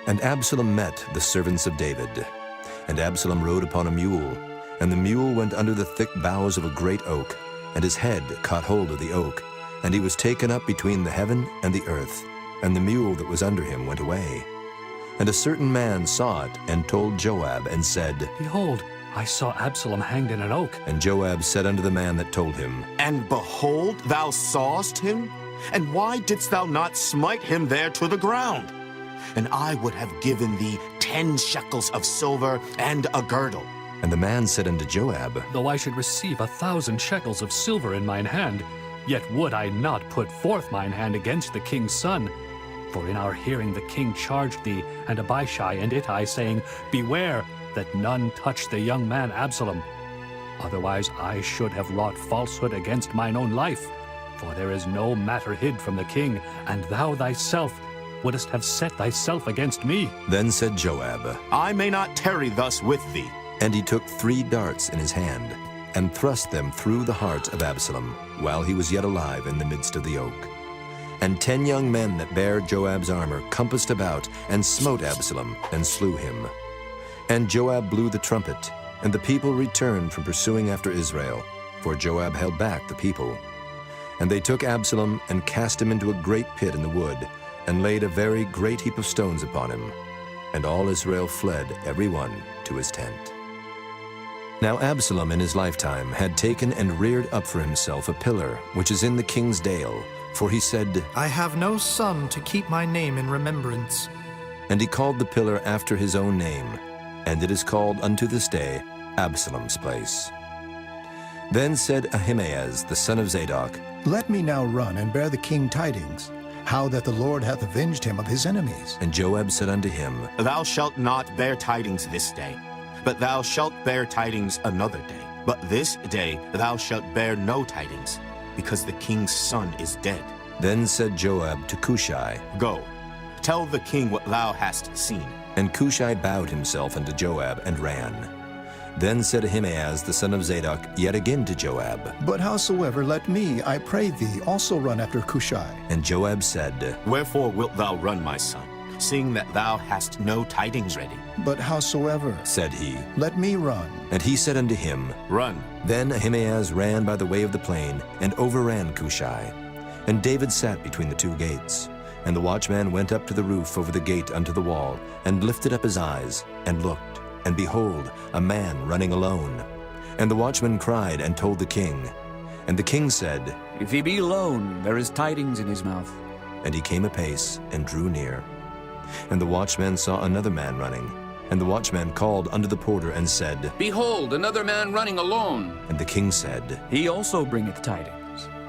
And Absalom met the servants of David. And Absalom rode upon a mule, and the mule went under the thick boughs of a great oak, and his head caught hold of the oak, and he was taken up between the heaven and the earth, and the mule that was under him went away. And a certain man saw it, and told Joab, and said, Behold, I saw Absalom hanged in an oak. And Joab said unto the man that told him, And behold, thou sawest him? And why didst thou not smite him there to the ground? And I would have given thee 10 shekels of silver and a girdle. And the man said unto Joab, Though I should receive 1,000 shekels of silver in mine hand, yet would I not put forth mine hand against the king's son. For in our hearing the king charged thee and Abishai and Ittai, saying, Beware that none touch the young man Absalom. Otherwise I should have wrought falsehood against mine own life. For there is no matter hid from the king, and thou thyself wouldest have set thyself against me. Then said Joab, I may not tarry thus with thee. And he took 3 darts in his hand, and thrust them through the heart of Absalom, while he was yet alive in the midst of the oak. And 10 young men that bare Joab's armor compassed about, and smote Absalom, and slew him. And Joab blew the trumpet, and the people returned from pursuing after Israel. for Joab held back the people. And they took Absalom and cast him into a great pit in the wood, and laid a very great heap of stones upon him. And all Israel fled, every one to his tent. Now Absalom in his lifetime had taken and reared up for himself a pillar, which is in the king's dale, for he said, I have no son to keep my name in remembrance. And he called the pillar after his own name, and it is called unto this day Absalom's place. Then said Ahimaaz the son of Zadok, Let me now run and bear the king tidings, how that the Lord hath avenged him of his enemies. And Joab said unto him, Thou shalt not bear tidings this day, but thou shalt bear tidings another day. But this day thou shalt bear no tidings, because the king's son is dead. Then said Joab to Cushai, Go, tell the king what thou hast seen. And Cushai bowed himself unto Joab and ran. Then said Ahimaaz the son of Zadok yet again to Joab, But howsoever, let me, I pray thee, also run after Cushai. And Joab said, Wherefore wilt thou run, my son, seeing that thou hast no tidings ready? But howsoever, said he, let me run. And he said unto him, Run. Then Ahimaaz ran by the way of the plain, and overran Cushai. And David sat between the two gates. And the watchman went up to the roof over the gate unto the wall, and lifted up his eyes, and looked. And behold, a man running alone. And the watchman cried and told the king. And the king said, If he be alone, there is tidings in his mouth. And he came apace, and drew near. And the watchman saw another man running. And the watchman called unto the porter, and said, Behold, another man running alone. And the king said, He also bringeth tidings.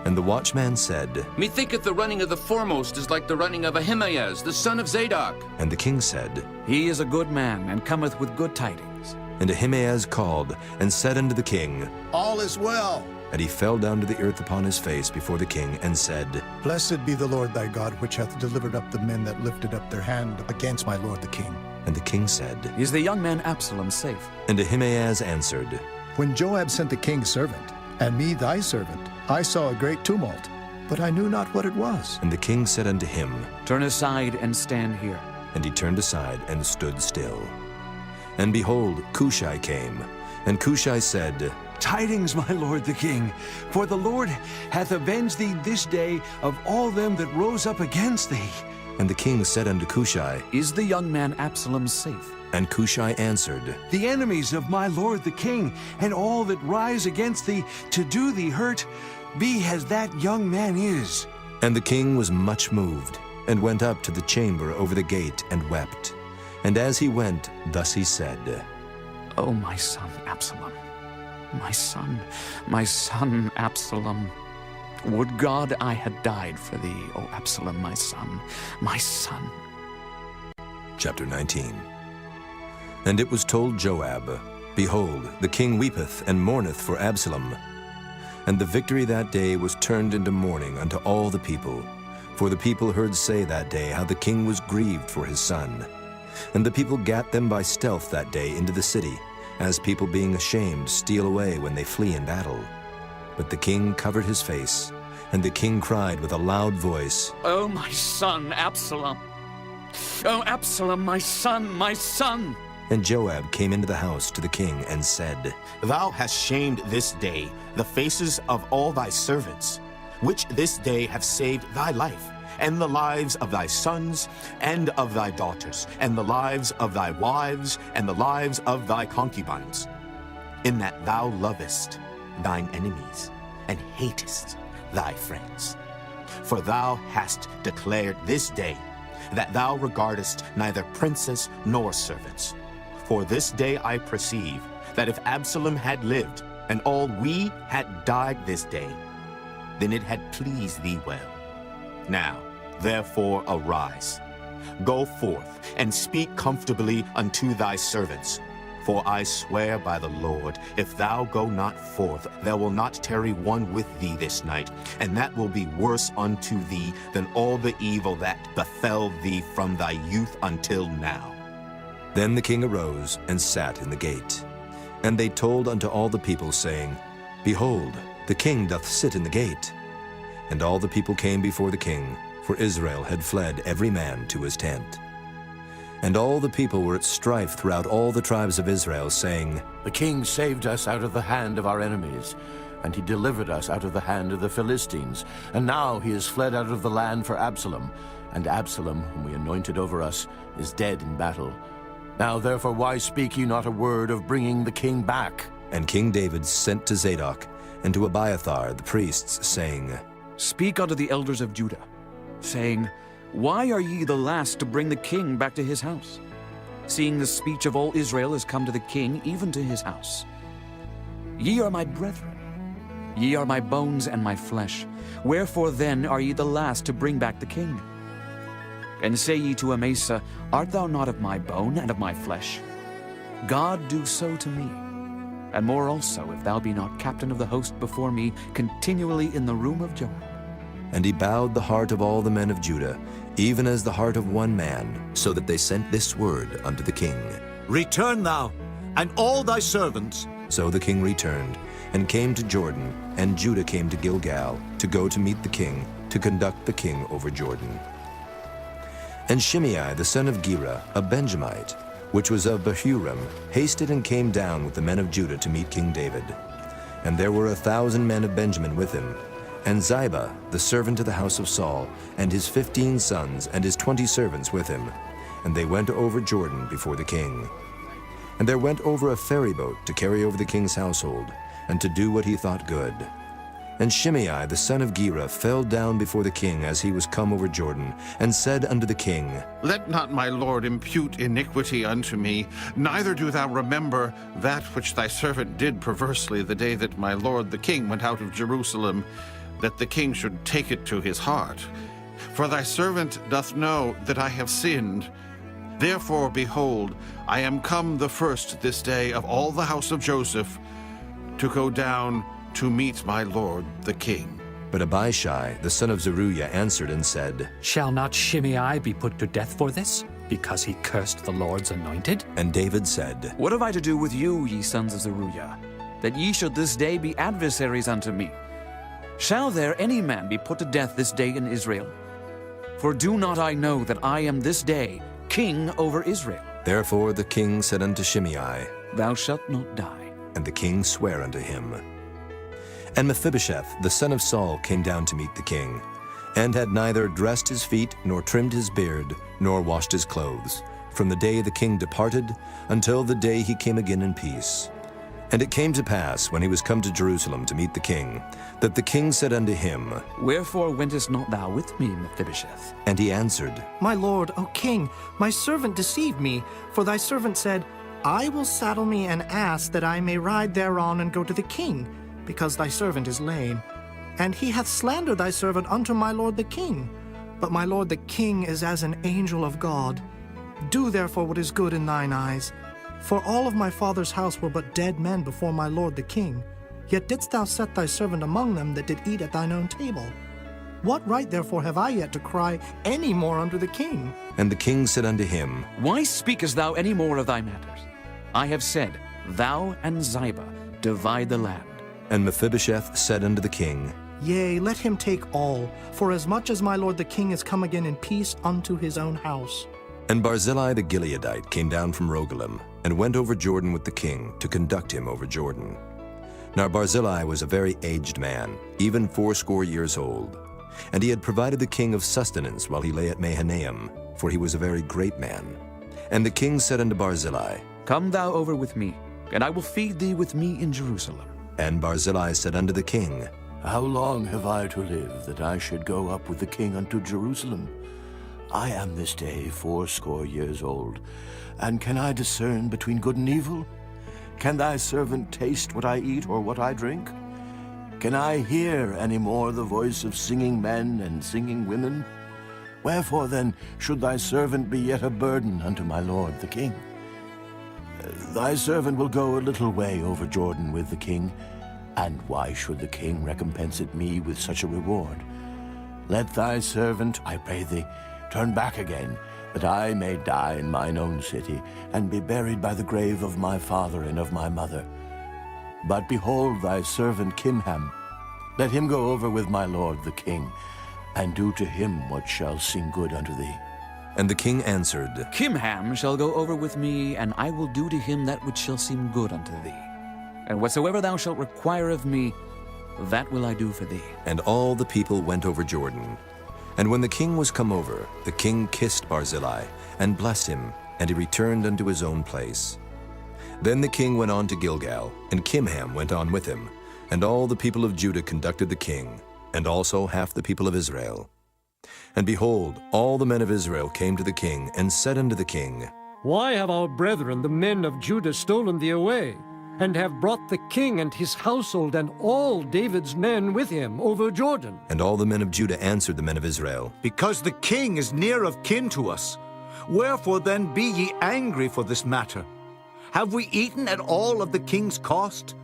And the watchman said, Methinketh the running of the foremost is like the running of Ahimaaz, the son of Zadok. And the king said, He is a good man, and cometh with good tidings. And Ahimaaz called, and said unto the king, All is well. And he fell down to the earth upon his face before the king, and said, Blessed be the Lord thy God, which hath delivered up the men that lifted up their hand against my lord the king. And the king said, Is the young man Absalom safe? And Ahimaaz answered, When Joab sent the king's servant, and me thy servant, I saw a great tumult, but I knew not what it was. And the king said unto him, Turn aside and stand here. And he turned aside and stood still. And behold, Cushai came. And Cushai said, Tidings, my lord the king, for the Lord hath avenged thee this day of all them that rose up against thee. And the king said unto Cushai, Is the young man Absalom safe? And Cushai answered, The enemies of my lord the king, and all that rise against thee to do thee hurt, be as that young man is. And the king was much moved, and went up to the chamber over the gate, and wept. And as he went, thus he said, O my son Absalom, my son Absalom. Would God I had died for thee, O Absalom, my son, my son. Chapter 19. And it was told Joab, Behold, the king weepeth and mourneth for Absalom. And the victory that day was turned into mourning unto all the people. For the people heard say that day how the king was grieved for his son. And the people gat them by stealth that day into the city, as people being ashamed steal away when they flee in battle. But the king covered his face, and the king cried with a loud voice, O my son Absalom! O Absalom, my son, my son! And Joab came into the house to the king and said, Thou hast shamed this day the faces of all thy servants, which this day have saved thy life, and the lives of thy sons, and of thy daughters, and the lives of thy wives, and the lives of thy concubines, in that thou lovest thine enemies, and hatest thy friends. For thou hast declared this day that thou regardest neither princes nor servants. For this day I perceive that if Absalom had lived, and all we had died this day, then it had pleased thee well. Now, therefore, arise, go forth, and speak comfortably unto thy servants. For I swear by the Lord, if thou go not forth, there will not tarry one with thee this night, and that will be worse unto thee than all the evil that befell thee from thy youth until now. Then the king arose and sat in the gate. And they told unto all the people, saying, Behold, the king doth sit in the gate. And all the people came before the king, for Israel had fled every man to his tent. And all the people were at strife throughout all the tribes of Israel, saying, The king saved us out of the hand of our enemies, and he delivered us out of the hand of the Philistines. And now he is fled out of the land for Absalom, and Absalom, whom we anointed over us, is dead in battle. Now therefore why speak ye not a word of bringing the king back? And King David sent to Zadok and to Abiathar the priests, saying, Speak unto the elders of Judah, saying, Why are ye the last to bring the king back to his house, seeing the speech of all Israel is come to the king, even to his house? Ye are my brethren, ye are my bones and my flesh. Wherefore then are ye the last to bring back the king? And say ye to Amasa, Art thou not of my bone and of my flesh? God do so to me, and more also, if thou be not captain of the host before me, continually in the room of Joab. And he bowed the heart of all the men of Judah, even as the heart of one man, so that they sent this word unto the king. Return thou, and all thy servants. So the king returned, and came to Jordan, and Judah came to Gilgal, to go to meet the king, to conduct the king over Jordan. And Shimei the son of Gera, a Benjamite, which was of Bahurim, hasted and came down with the men of Judah to meet King David. And there were 1,000 men of Benjamin with him, and Ziba, the servant of the house of Saul, and his 15 sons, and his 20 servants with him. And they went over Jordan before the king. And there went over a ferry boat to carry over the king's household, and to do what he thought good. And Shimei the son of Gera fell down before the king as he was come over Jordan, and said unto the king, Let not my lord impute iniquity unto me, neither do thou remember that which thy servant did perversely the day that my lord the king went out of Jerusalem, that the king should take it to his heart. For thy servant doth know that I have sinned. Therefore, behold, I am come the first this day of all the house of Joseph, to go down to meet my lord the king. But Abishai the son of Zeruiah answered and said, Shall not Shimei be put to death for this, because he cursed the Lord's anointed? And David said, What have I to do with you, ye sons of Zeruiah, that ye should this day be adversaries unto me? Shall there any man be put to death this day in Israel? For do not I know that I am this day king over Israel? Therefore the king said unto Shimei, Thou shalt not die. And the king sware unto him. And Mephibosheth the son of Saul came down to meet the king, and had neither dressed his feet, nor trimmed his beard, nor washed his clothes, from the day the king departed until the day he came again in peace. And it came to pass, when he was come to Jerusalem to meet the king, that the king said unto him, Wherefore wentest not thou with me, Mephibosheth? And he answered, My lord, O king, my servant deceived me, for thy servant said, I will saddle me an ass that I may ride thereon and go to the king, because thy servant is lame. And he hath slandered thy servant unto my lord the king. But my lord the king is as an angel of God. Do therefore what is good in thine eyes. For all of my father's house were but dead men before my lord the king. Yet didst thou set thy servant among them that did eat at thine own table. What right therefore have I yet to cry any more unto the king? And the king said unto him, Why speakest thou any more of thy matters? I have said, Thou and Ziba divide the land. And Mephibosheth said unto the king, Yea, let him take all, for as much as my lord the king is come again in peace unto his own house. And Barzillai the Gileadite came down from Rogelim, and went over Jordan with the king, to conduct him over Jordan. Now Barzillai was a very aged man, even 80 years old. And he had provided the king of sustenance while he lay at Mahanaim, for he was a very great man. And the king said unto Barzillai, Come thou over with me, and I will feed thee with me in Jerusalem. And Barzillai said unto the king, How long have I to live, that I should go up with the king unto Jerusalem? I am this day 80 years old, and can I discern between good and evil? Can thy servant taste what I eat or what I drink? Can I hear any more the voice of singing men and singing women? Wherefore then should thy servant be yet a burden unto my lord the king? Thy servant will go a little way over Jordan with the king, and why should the king recompense it me with such a reward? Let thy servant, I pray thee, turn back again, that I may die in mine own city, and be buried by the grave of my father and of my mother. But behold thy servant Kimham, let him go over with my lord the king, and do to him what shall seem good unto thee. And the king answered, Kimham shall go over with me, and I will do to him that which shall seem good unto thee. And whatsoever thou shalt require of me, that will I do for thee. And all the people went over Jordan. And when the king was come over, the king kissed Barzillai, and blessed him, and he returned unto his own place. Then the king went on to Gilgal, and Kimham went on with him, and all the people of Judah conducted the king, and also half the people of Israel. And behold, all the men of Israel came to the king, and said unto the king, Why have our brethren, the men of Judah, stolen thee away, and have brought the king and his household and all David's men with him over Jordan? And all the men of Judah answered the men of Israel, Because the king is near of kin to us. Wherefore then be ye angry for this matter? Have we eaten at all of the king's cost?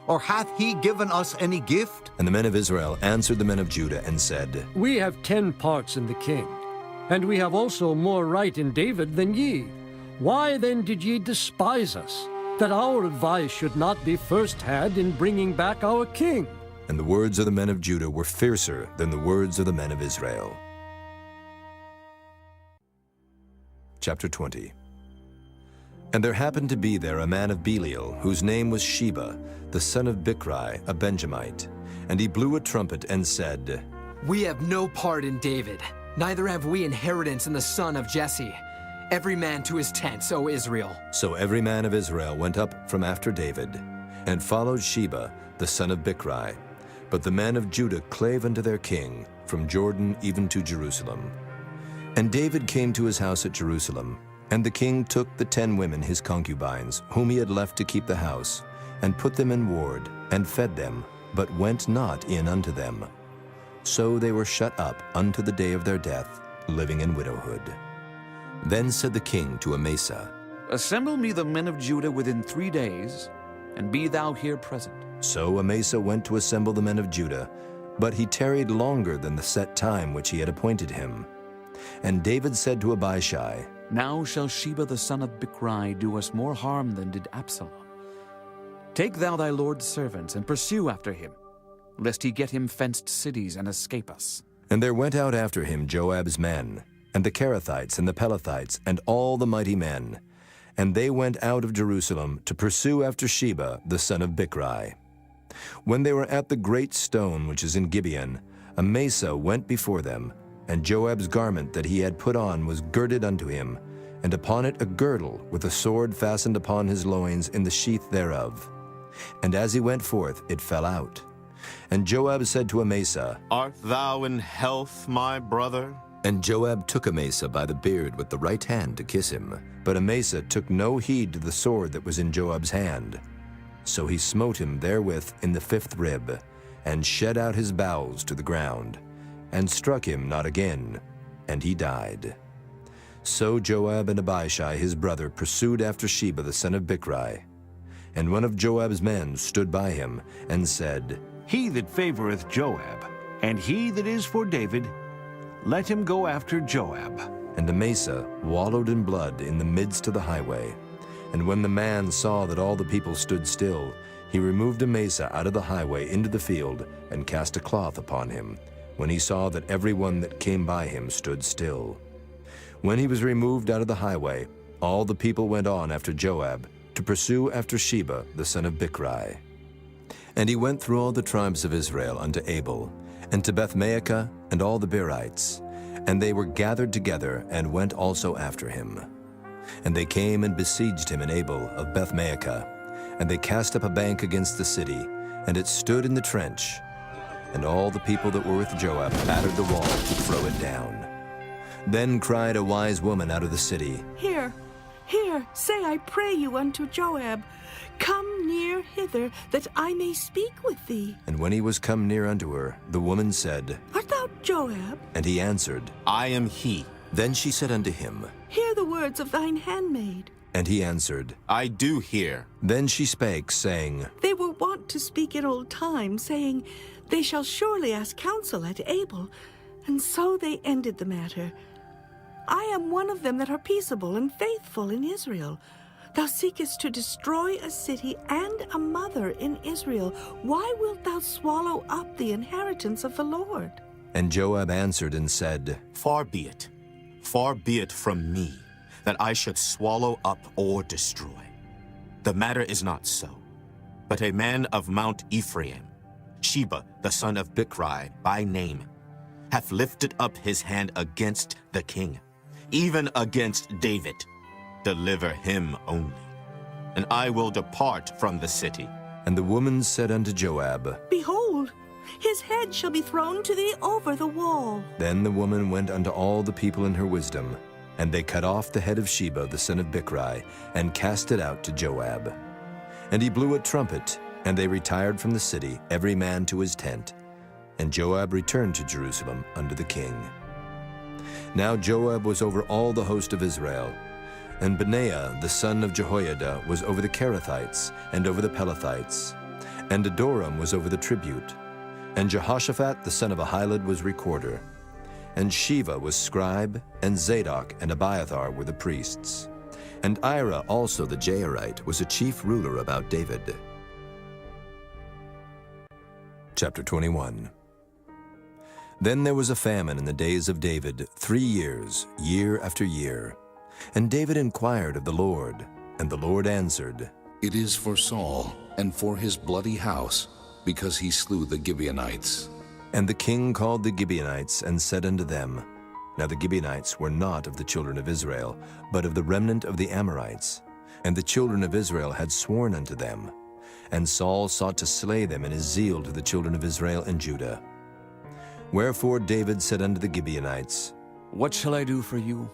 Or hath he given us any gift? And the men of Israel answered the men of Judah, and said, We have 10 parts in the king, and we have also more right in David than ye. Why then did ye despise us, that our advice should not be first had in bringing back our king? And the words of the men of Judah were fiercer than the words of the men of Israel. Chapter 20. And there happened to be there a man of Belial, whose name was Sheba, the son of Bichri, a Benjamite. And he blew a trumpet and said, We have no part in David, neither have we inheritance in the son of Jesse. Every man to his tents, O Israel. So every man of Israel went up from after David, and followed Sheba, the son of Bichri. But the men of Judah clave unto their king, from Jordan even to Jerusalem. And David came to his house at Jerusalem, and the king took the 10 women his concubines, whom he had left to keep the house, and put them in ward, and fed them, but went not in unto them. So they were shut up unto the day of their death, living in widowhood. Then said the king to Amasa, Assemble me the men of Judah within 3 days, and be thou here present. So Amasa went to assemble the men of Judah, but he tarried longer than the set time which he had appointed him. And David said to Abishai, Now shall Sheba the son of Bichri do us more harm than did Absalom. Take thou thy lord's servants, and pursue after him, lest he get him fenced cities and escape us. And there went out after him Joab's men, and the Kerethites and the Pelethites, and all the mighty men. And they went out of Jerusalem to pursue after Sheba the son of Bichri. When they were at the great stone which is in Gibeon, Amasa went before them, and Joab's garment that he had put on was girded unto him, and upon it a girdle with a sword fastened upon his loins in the sheath thereof. And as he went forth, it fell out. And Joab said to Amasa, Art thou in health, my brother? And Joab took Amasa by the beard with the right hand to kiss him. But Amasa took no heed to the sword that was in Joab's hand. So he smote him therewith in the 5th rib, and shed out his bowels to the ground, and struck him not again, and he died. So Joab and Abishai his brother pursued after Sheba the son of Bichri. And one of Joab's men stood by him, and said, He that favoreth Joab, and he that is for David, let him go after Joab. And Amasa wallowed in blood in the midst of the highway. And when the man saw that all the people stood still, he removed Amasa out of the highway into the field, and cast a cloth upon him, when he saw that every one that came by him stood still. When he was removed out of the highway, all the people went on after Joab, to pursue after Sheba the son of Bichri. And he went through all the tribes of Israel unto Abel, and to Bethmaachah, and all the Berites. And they were gathered together, and went also after him. And they came and besieged him in Abel of Bethmaachah. And they cast up a bank against the city, and it stood in the trench. And all the people that were with Joab battered the wall to throw it down. Then cried a wise woman out of the city, Here, say I pray you unto Joab, Come near hither, that I may speak with thee. And when he was come near unto her, the woman said, Art thou Joab? And he answered, I am he. Then she said unto him, Hear the words of thine handmaid. And he answered, I do hear. Then she spake, saying, They were wont to speak in old time, saying, They shall surely ask counsel at Abel. And so they ended the matter. I am one of them that are peaceable and faithful in Israel. Thou seekest to destroy a city and a mother in Israel. Why wilt thou swallow up the inheritance of the Lord? And Joab answered and said, Far be it from me, that I should swallow up or destroy. The matter is not so, but a man of Mount Ephraim, Sheba, the son of Bichri, by name, hath lifted up his hand against the king, even against David. Deliver him only, and I will depart from the city. And the woman said unto Joab, Behold, his head shall be thrown to thee over the wall. Then the woman went unto all the people in her wisdom, and they cut off the head of Sheba the son of Bichri, and cast it out to Joab. And he blew a trumpet, and they retired from the city, every man to his tent. And Joab returned to Jerusalem unto the king. Now Joab was over all the host of Israel, and Benaiah the son of Jehoiada was over the Kerethites, and over the Pelethites, and Adoram was over the tribute, and Jehoshaphat the son of Ahilud was recorder, and Sheva was scribe, and Zadok and Abiathar were the priests. And Ira also the Jairite was a chief ruler about David. Chapter 21. Then there was a famine in the days of David 3 years, year after year. And David inquired of the Lord, and the Lord answered, It is for Saul, and for his bloody house, because he slew the Gibeonites. And the king called the Gibeonites, and said unto them, Now the Gibeonites were not of the children of Israel, but of the remnant of the Amorites. And the children of Israel had sworn unto them. And Saul sought to slay them in his zeal to the children of Israel and Judah. Wherefore David said unto the Gibeonites, What shall I do for you?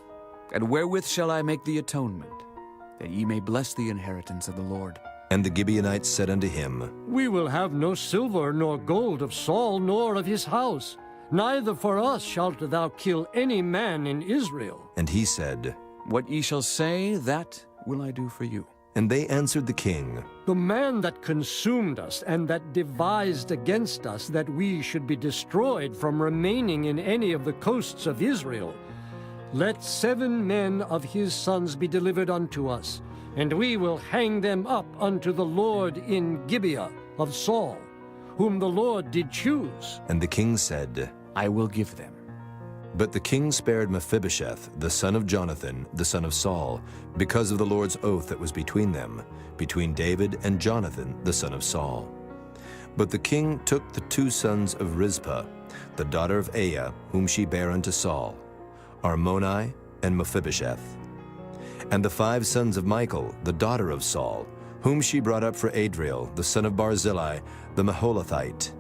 And wherewith shall I make the atonement, that ye may bless the inheritance of the Lord? And the Gibeonites said unto him, We will have no silver nor gold of Saul nor of his house. Neither for us shalt thou kill any man in Israel. And he said, What ye shall say, that will I do for you. And they answered the king, The man that consumed us and that devised against us that we should be destroyed from remaining in any of the coasts of Israel, let 7 men of his sons be delivered unto us, and we will hang them up unto the Lord in Gibeah of Saul, whom the Lord did choose. And the king said, I will give them. But the king spared Mephibosheth, the son of Jonathan, the son of Saul, because of the Lord's oath that was between them, between David and Jonathan, the son of Saul. But the king took the 2 sons of Rizpah, the daughter of Aiah, whom she bare unto Saul, Armoni and Mephibosheth, and the 5 sons of Michal, the daughter of Saul, whom she brought up for Adriel, the son of Barzillai, the Maholathite.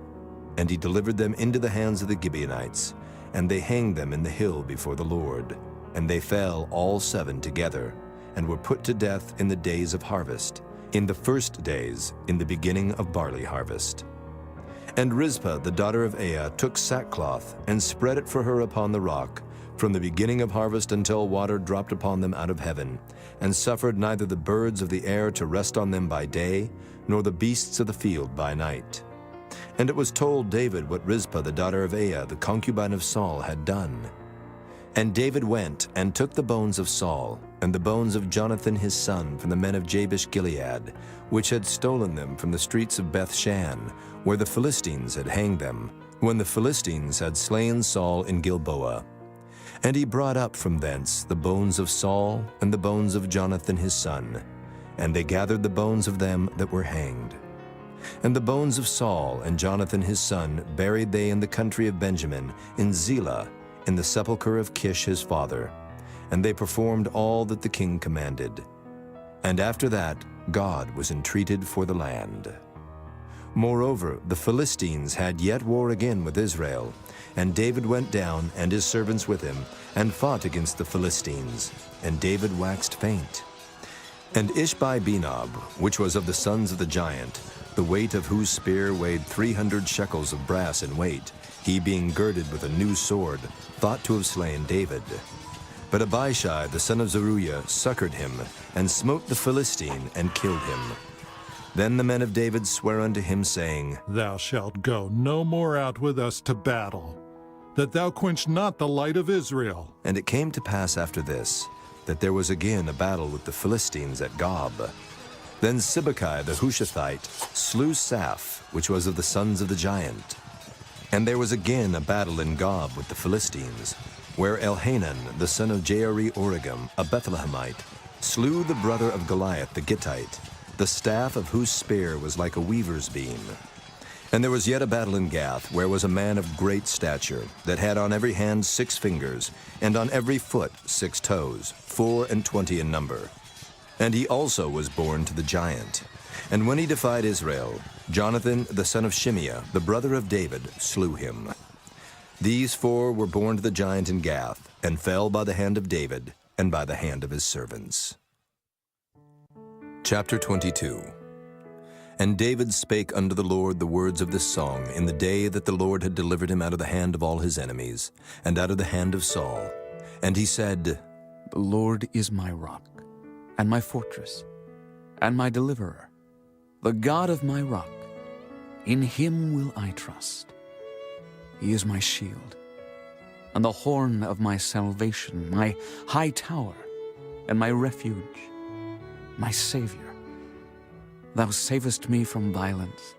And he delivered them into the hands of the Gibeonites, and they hanged them in the hill before the Lord. And they fell all 7 together, and were put to death in the days of harvest, in the first days, in the beginning of barley harvest. And Rizpah, the daughter of Aiah, took sackcloth, and spread it for her upon the rock, from the beginning of harvest until water dropped upon them out of heaven, and suffered neither the birds of the air to rest on them by day, nor the beasts of the field by night. And it was told David what Rizpah the daughter of Aiah, the concubine of Saul, had done. And David went and took the bones of Saul, and the bones of Jonathan his son from the men of Jabesh Gilead, which had stolen them from the streets of Bethshan, where the Philistines had hanged them, when the Philistines had slain Saul in Gilboa. And he brought up from thence the bones of Saul and the bones of Jonathan his son, and they gathered the bones of them that were hanged. And the bones of Saul and Jonathan his son buried they in the country of Benjamin, in Zelah, in the sepulchre of Kish his father. And they performed all that the king commanded. And after that God was entreated for the land. Moreover, the Philistines had yet war again with Israel, and David went down, and his servants with him, and fought against the Philistines, and David waxed faint. And Ishbi-Benob, which was of the sons of the giant, the weight of whose spear weighed 300 shekels of brass in weight, he being girded with a new sword, thought to have slain David. But Abishai the son of Zeruiah succored him, and smote the Philistine, and killed him. Then the men of David sware unto him, saying, Thou shalt go no more out with us to battle, that thou quench not the light of Israel. And it came to pass after this, that there was again a battle with the Philistines at Gob. Then Sibbecai the Hushathite slew Saph, which was of the sons of the giant. And there was again a battle in Gob with the Philistines, where Elhanan the son of Jaare-Oregim, a Bethlehemite, slew the brother of Goliath the Gittite, the staff of whose spear was like a weaver's beam. And there was yet a battle in Gath, where was a man of great stature, that had on every hand 6 fingers, and on every foot 6 toes, 24 in number. And he also was born to the giant. And when he defied Israel, Jonathan, the son of Shimeah, the brother of David, slew him. These 4 were born to the giant in Gath, and fell by the hand of David, and by the hand of his servants. Chapter 22. And David spake unto the Lord the words of this song in the day that the Lord had delivered him out of the hand of all his enemies, and out of the hand of Saul. And he said, The Lord is my rock, and my fortress, and my deliverer, the God of my rock. In him will I trust. He is my shield, and the horn of my salvation, my high tower, and my refuge, my Savior. Thou savest me from violence.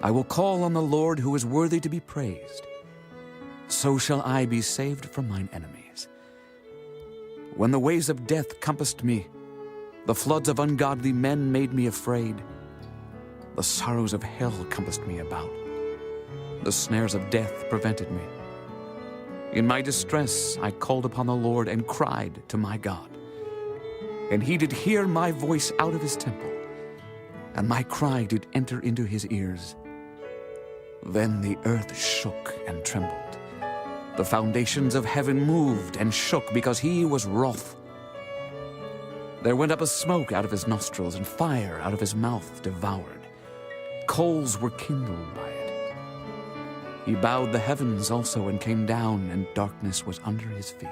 I will call on the Lord, who is worthy to be praised. So shall I be saved from mine enemies. When the ways of death compassed me, the floods of ungodly men made me afraid. The sorrows of hell compassed me about. The snares of death prevented me. In my distress I called upon the Lord and cried to my God. And he did hear my voice out of his temple, and my cry did enter into his ears. Then the earth shook and trembled. The foundations of heaven moved and shook, because he was wroth. There went up a smoke out of his nostrils, and fire out of his mouth devoured. Coals were kindled by it. He bowed the heavens also, and came down, and darkness was under his feet.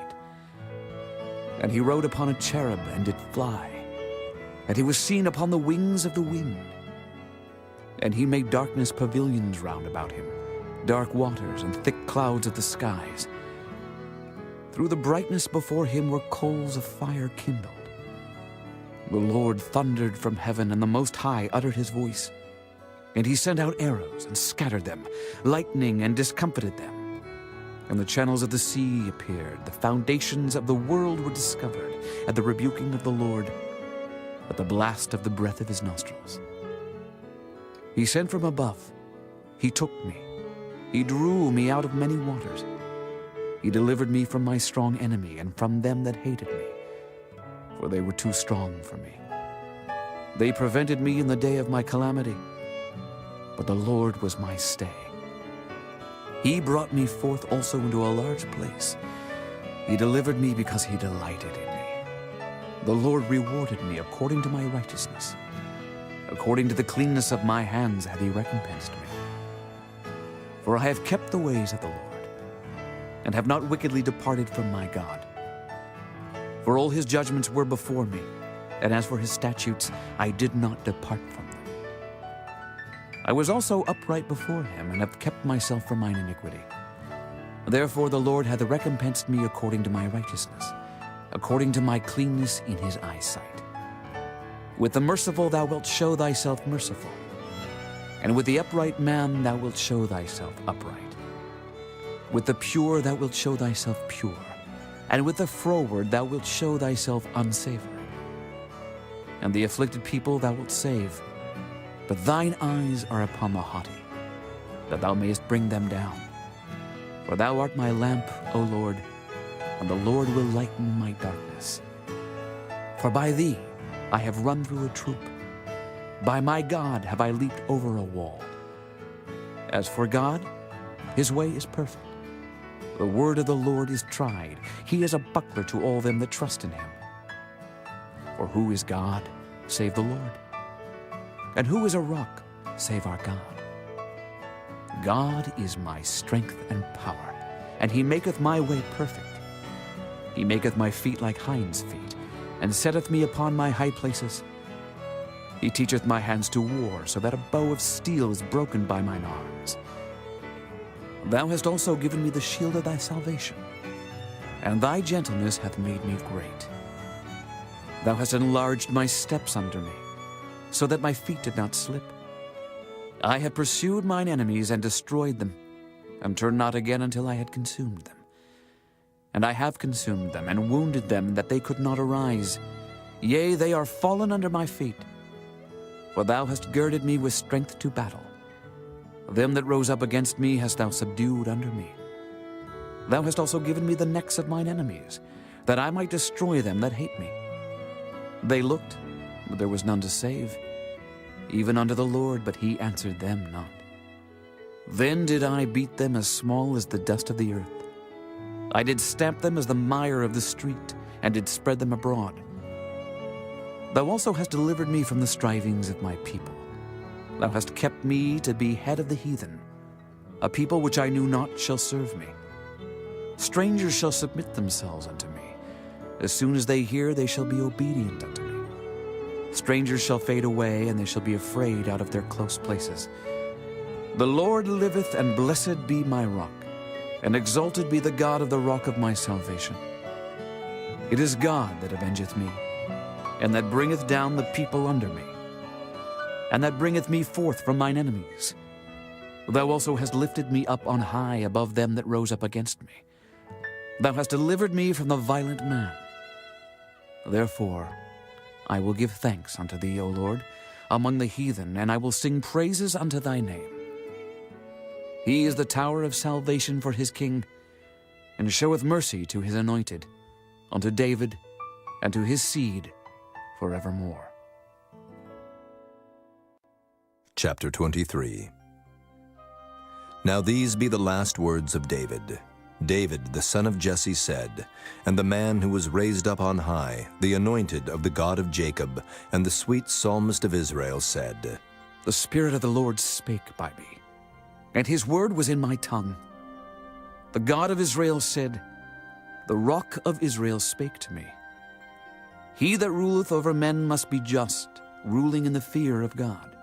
And he rode upon a cherub, and did fly. And he was seen upon the wings of the wind. And he made darkness pavilions round about him, dark waters and thick clouds of the skies. Through the brightness before him were coals of fire kindled. The Lord thundered from heaven, and the Most High uttered his voice. And he sent out arrows and scattered them, lightning and discomfited them. And the channels of the sea appeared, the foundations of the world were discovered, at the rebuking of the Lord, at the blast of the breath of his nostrils. He sent from above, he took me, he drew me out of many waters. He delivered me from my strong enemy, and from them that hated me, for they were too strong for me. They prevented me in the day of my calamity, but the Lord was my stay. He brought me forth also into a large place. He delivered me because he delighted in me. The Lord rewarded me according to my righteousness. According to the cleanness of my hands hath he recompensed me. For I have kept the ways of the Lord, and have not wickedly departed from my God. For all his judgments were before me, and as for his statutes, I did not depart from them. I was also upright before him, and have kept myself from mine iniquity. Therefore the Lord hath recompensed me according to my righteousness, according to my cleanness in his eyesight. With the merciful thou wilt show thyself merciful, and with the upright man thou wilt show thyself upright. With the pure thou wilt show thyself pure, and with the froward thou wilt show thyself unsavory. And the afflicted people thou wilt save, but thine eyes are upon the haughty, that thou mayest bring them down. For thou art my lamp, O Lord, and the Lord will lighten my darkness. For by thee I have run through a troop. By my God have I leaped over a wall. As for God, his way is perfect. The word of the Lord is tried. He is a buckler to all them that trust in him. For who is God, save the Lord? And who is a rock, save our God? God is my strength and power, and he maketh my way perfect. He maketh my feet like hinds' feet, and setteth me upon my high places. He teacheth my hands to war, so that a bow of steel is broken by mine arms. Thou hast also given me the shield of thy salvation, and thy gentleness hath made me great. Thou hast enlarged my steps under me, so that my feet did not slip. I had pursued mine enemies and destroyed them, and turned not again until I had consumed them. And I have consumed them, and wounded them, that they could not arise. Yea, they are fallen under my feet. For thou hast girded me with strength to battle. Them that rose up against me hast thou subdued under me. Thou hast also given me the necks of mine enemies, that I might destroy them that hate me. They looked, but there was none to save, even unto the Lord, but he answered them not. Then did I beat them as small as the dust of the earth. I did stamp them as the mire of the street, and did spread them abroad. Thou also hast delivered me from the strivings of my people. Thou hast kept me to be head of the heathen. A people which I knew not shall serve me. Strangers shall submit themselves unto me. As soon as they hear, they shall be obedient unto me. Strangers shall fade away, and they shall be afraid out of their close places. The Lord liveth, and blessed be my rock, and exalted be the God of the rock of my salvation. It is God that avengeth me, and that bringeth down the people under me, and that bringeth me forth from mine enemies. Thou also hast lifted me up on high above them that rose up against me. Thou hast delivered me from the violent man. Therefore I will give thanks unto thee, O Lord, among the heathen, and I will sing praises unto thy name. He is the tower of salvation for his king, and showeth mercy to his anointed, unto David, and to his seed forevermore. Chapter 23. Now these be the last words of David. David, the son of Jesse, said, and the man who was raised up on high, the anointed of the God of Jacob, and the sweet psalmist of Israel, said, The Spirit of the Lord spake by me, and his word was in my tongue. The God of Israel said, The rock of Israel spake to me. He that ruleth over men must be just, ruling in the fear of God.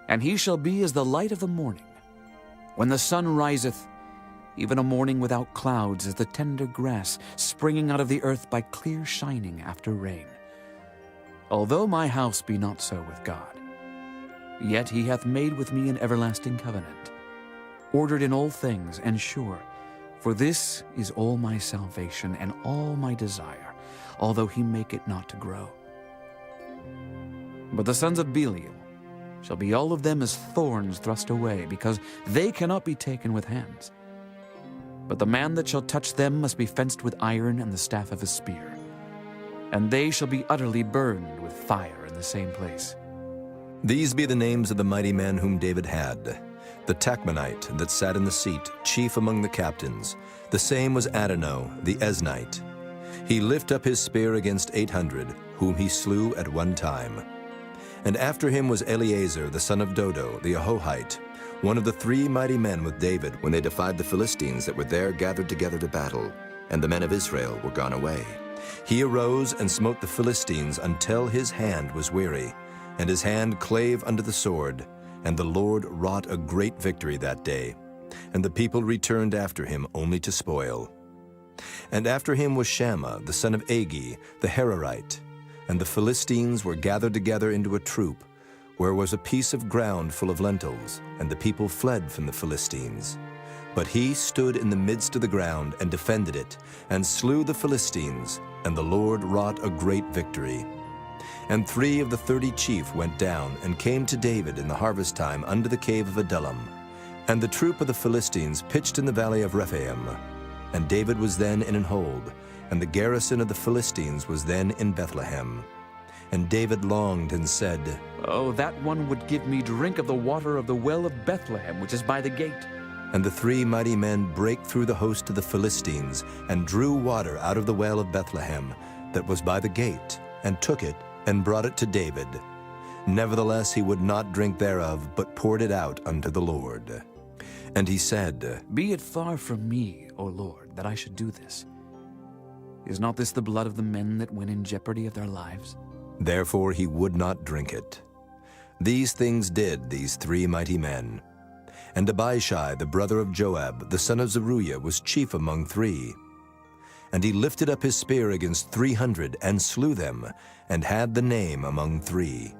And he shall be as the light of the morning, when the sun riseth, even a morning without clouds, as the tender grass springing out of the earth by clear shining after rain. Although my house be not so with God, yet he hath made with me an everlasting covenant, ordered in all things and sure. For this is all my salvation and all my desire, although he make it not to grow. But the sons of Belial shall be all of them as thorns thrust away, because they cannot be taken with hands. But the man that shall touch them must be fenced with iron and the staff of a spear, and they shall be utterly burned with fire in the same place. These be the names of the mighty men whom David had. The Tachmonite that sat in the seat, chief among the captains. The same was Adonai, the Eznite. He lift up his spear against 800, whom he slew at one time. And after him was Eleazar, the son of Dodo, the Ahohite, one of the 3 mighty men with David, when they defied the Philistines that were there gathered together to battle, and the men of Israel were gone away. He arose and smote the Philistines until his hand was weary, and his hand clave unto the sword, and the Lord wrought a great victory that day. And the people returned after him only to spoil. And after him was Shammah, the son of Agi, the Hararite. And the Philistines were gathered together into a troop, where was a piece of ground full of lentils, and the people fled from the Philistines. But he stood in the midst of the ground and defended it, and slew the Philistines, and the Lord wrought a great victory. And 3 of the 30 chief went down, and came to David in the harvest time unto the cave of Adullam. And the troop of the Philistines pitched in the valley of Rephaim. And David was then in an hold, and the garrison of the Philistines was then in Bethlehem. And David longed and said, Oh, that one would give me drink of the water of the well of Bethlehem, which is by the gate. And the 3 mighty men brake through the host of the Philistines, and drew water out of the well of Bethlehem, that was by the gate, and took it, and brought it to David. Nevertheless he would not drink thereof, but poured it out unto the Lord. And he said, Be it far from me, O Lord, that I should do this. Is not this the blood of the men that went in jeopardy of their lives? Therefore he would not drink it. These things did these 3 mighty men. And Abishai, the brother of Joab, the son of Zeruiah, was chief among 3. And he lifted up his spear against 300, and slew them, and had the name among 3.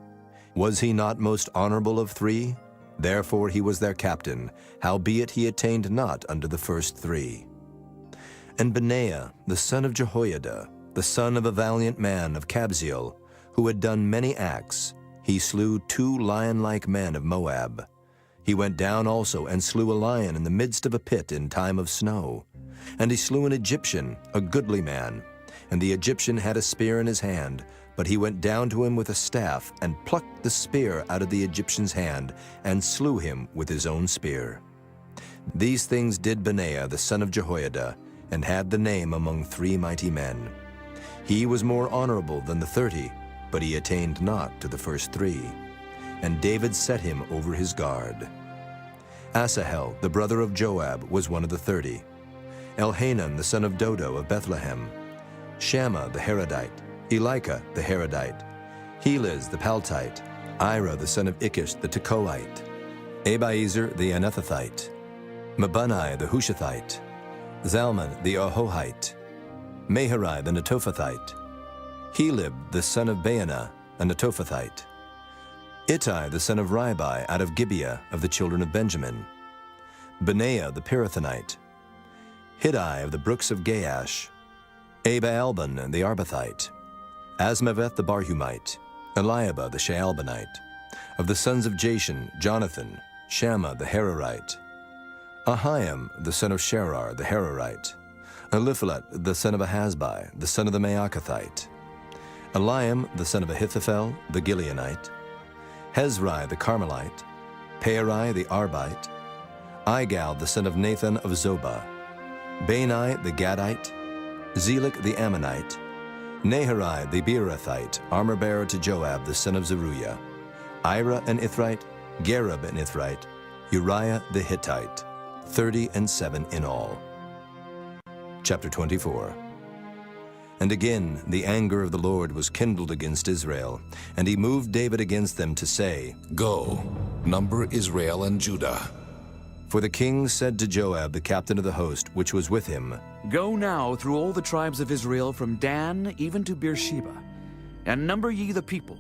Was he not most honorable of 3? Therefore he was their captain, howbeit he attained not unto the first 3. And Benaiah, the son of Jehoiada, the son of a valiant man of Kabzeel, who had done many acts, he slew 2 lion-like men of Moab. He went down also and slew a lion in the midst of a pit in time of snow. And he slew an Egyptian, a goodly man. And the Egyptian had a spear in his hand, but he went down to him with a staff, and plucked the spear out of the Egyptian's hand, and slew him with his own spear. These things did Benaiah the son of Jehoiada, and had the name among 3 mighty men. He was more honorable than the 30, but he attained not to the first 3. And David set him over his guard. Asahel, the brother of Joab, was one of the 30. Elhanan, the son of Dodo of Bethlehem. Shammah the Harodite. Elika the Harodite. Heliz the Paltite. Ira the son of Ikish the Tekoite. Abiezer the Anathothite. Mabunai the Hushathite. Zalman the Ahohite. Maharai the Netophathite. Helib the son of Baanah, a Netophathite. Ittai the son of Ribai out of Gibeah of the children of Benjamin. Benaiah the Pirathonite. Hiddai of the brooks of Gaash. Abaalban the Arbathite. Asmaveth the Barhumite. Eliabah the Shaalbanite. Of the sons of Jashan, Jonathan. Shammah the Hararite. Ahiam the son of Sherar the Hararite. Eliphalet the son of Ahasbai, the son of the Maacathite. Eliam the son of Ahithophel the Gileonite. Hezrai the Carmelite. Pearai the Arbite. Igal the son of Nathan of Zobah. Bani the Gadite. Zelek the Ammonite. Naharai the Beerothite, armor-bearer to Joab the son of Zeruiah. Ira an Ithrite, Gareb an Ithrite, Uriah the Hittite, 37 in all. Chapter 24. And again the anger of the Lord was kindled against Israel, and he moved David against them to say, Go, number Israel and Judah. For the king said to Joab, the captain of the host, which was with him, Go now through all the tribes of Israel from Dan even to Beersheba, and number ye the people,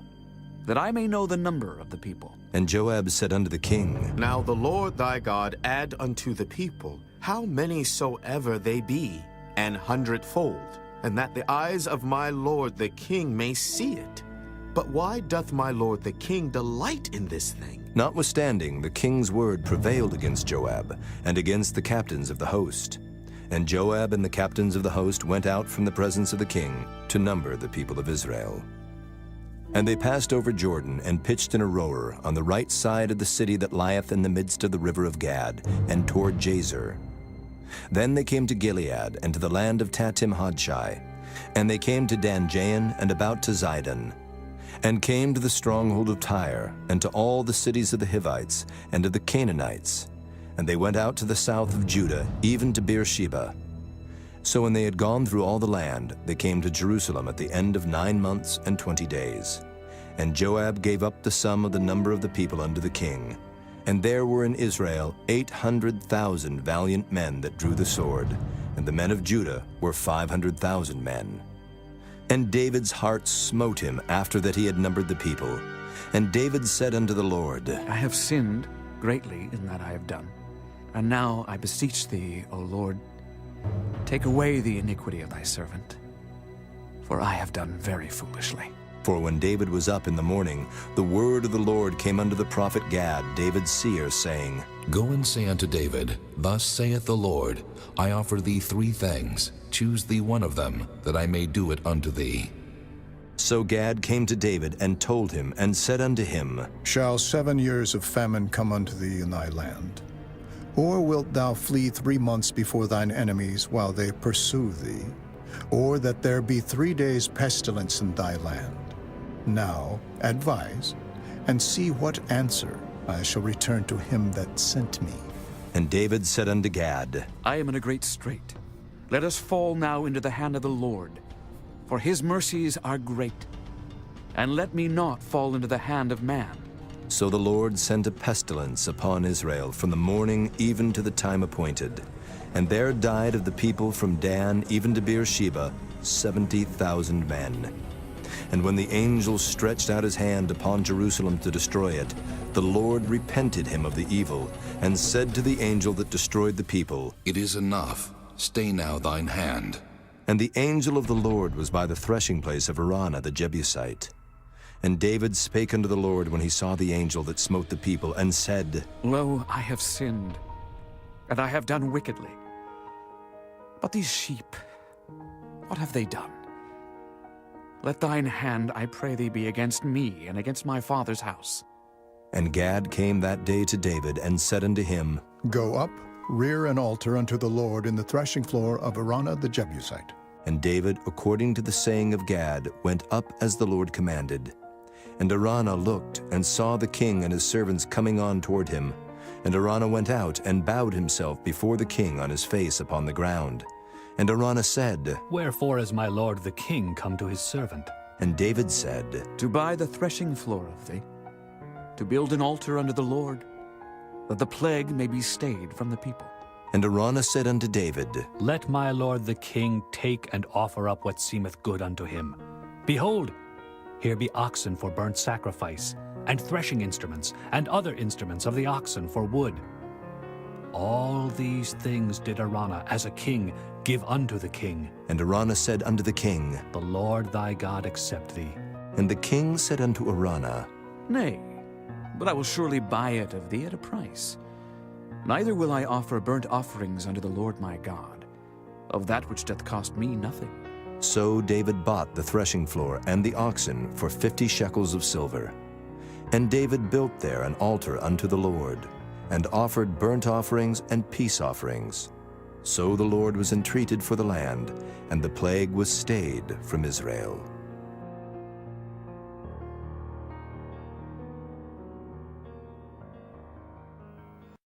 that I may know the number of the people. And Joab said unto the king, Now the Lord thy God add unto the people how many soever they be, 100-fold, and that the eyes of my lord the king may see it. But why doth my lord the king delight in this thing? Notwithstanding, the king's word prevailed against Joab, and against the captains of the host. And Joab and the captains of the host went out from the presence of the king to number the people of Israel. And they passed over Jordan, and pitched in a rower on the right side of the city that lieth in the midst of the river of Gad, and toward Jazer. Then they came to Gilead, and to the land of Tatim-Hodshai. And they came to Dan-Jain, and about to Zidon. And came to the stronghold of Tyre, and to all the cities of the Hivites, and of the Canaanites. And they went out to the south of Judah, even to Beersheba. So when they had gone through all the land, they came to Jerusalem at the end of 9 months and 20 days. And Joab gave up the sum of the number of the people unto the king. And there were in Israel 800,000 valiant men that drew the sword, and the men of Judah were 500,000 men. And David's heart smote him after that he had numbered the people. And David said unto the Lord, I have sinned greatly in that I have done. And now I beseech thee, O Lord, take away the iniquity of thy servant, for I have done very foolishly. For when David was up in the morning, the word of the Lord came unto the prophet Gad, David's seer, saying, Go and say unto David, Thus saith the Lord, I offer thee 3 things. Choose thee one of them, that I may do it unto thee. So Gad came to David, and told him, and said unto him, Shall 7 years of famine come unto thee in thy land? Or wilt thou flee 3 months before thine enemies while they pursue thee? Or that there be 3 days pestilence in thy land? Now advise, and see what answer I shall return to him that sent me. And David said unto Gad, I am in a great strait. Let us fall now into the hand of the Lord, for his mercies are great. And let me not fall into the hand of man. So the Lord sent a pestilence upon Israel from the morning even to the time appointed. And there died of the people from Dan even to Beersheba 70,000 men. And when the angel stretched out his hand upon Jerusalem to destroy it, the Lord repented him of the evil, and said to the angel that destroyed the people, It is enough. Stay now thine hand. And the angel of the Lord was by the threshing place of Araunah the Jebusite. And David spake unto the Lord when he saw the angel that smote the people, and said, Lo, I have sinned, and I have done wickedly. But these sheep, what have they done? Let thine hand, I pray thee, be against me and against my father's house. And Gad came that day to David, and said unto him, Go up, rear an altar unto the Lord in the threshing floor of Araunah the Jebusite. And David, according to the saying of Gad, went up as the Lord commanded. And Araunah looked, and saw the king and his servants coming on toward him. And Araunah went out, and bowed himself before the king on his face upon the ground. And Araunah said, Wherefore is my lord the king come to his servant? And David said, To buy the threshing floor of thee, to build an altar unto the Lord, that the plague may be stayed from the people. And Araunah said unto David, Let my lord the king take and offer up what seemeth good unto him. Behold, here be oxen for burnt sacrifice, and threshing instruments, and other instruments of the oxen for wood. All these things did Araunah, as a king, give unto the king. And Araunah said unto the king, The Lord thy God accept thee. And the king said unto Araunah, Nay, but I will surely buy it of thee at a price. Neither will I offer burnt offerings unto the Lord my God, of that which doth cost me nothing. So David bought the threshing floor and the oxen for 50 shekels of silver. And David built there an altar unto the Lord, and offered burnt offerings and peace offerings. So the Lord was entreated for the land, and the plague was stayed from Israel.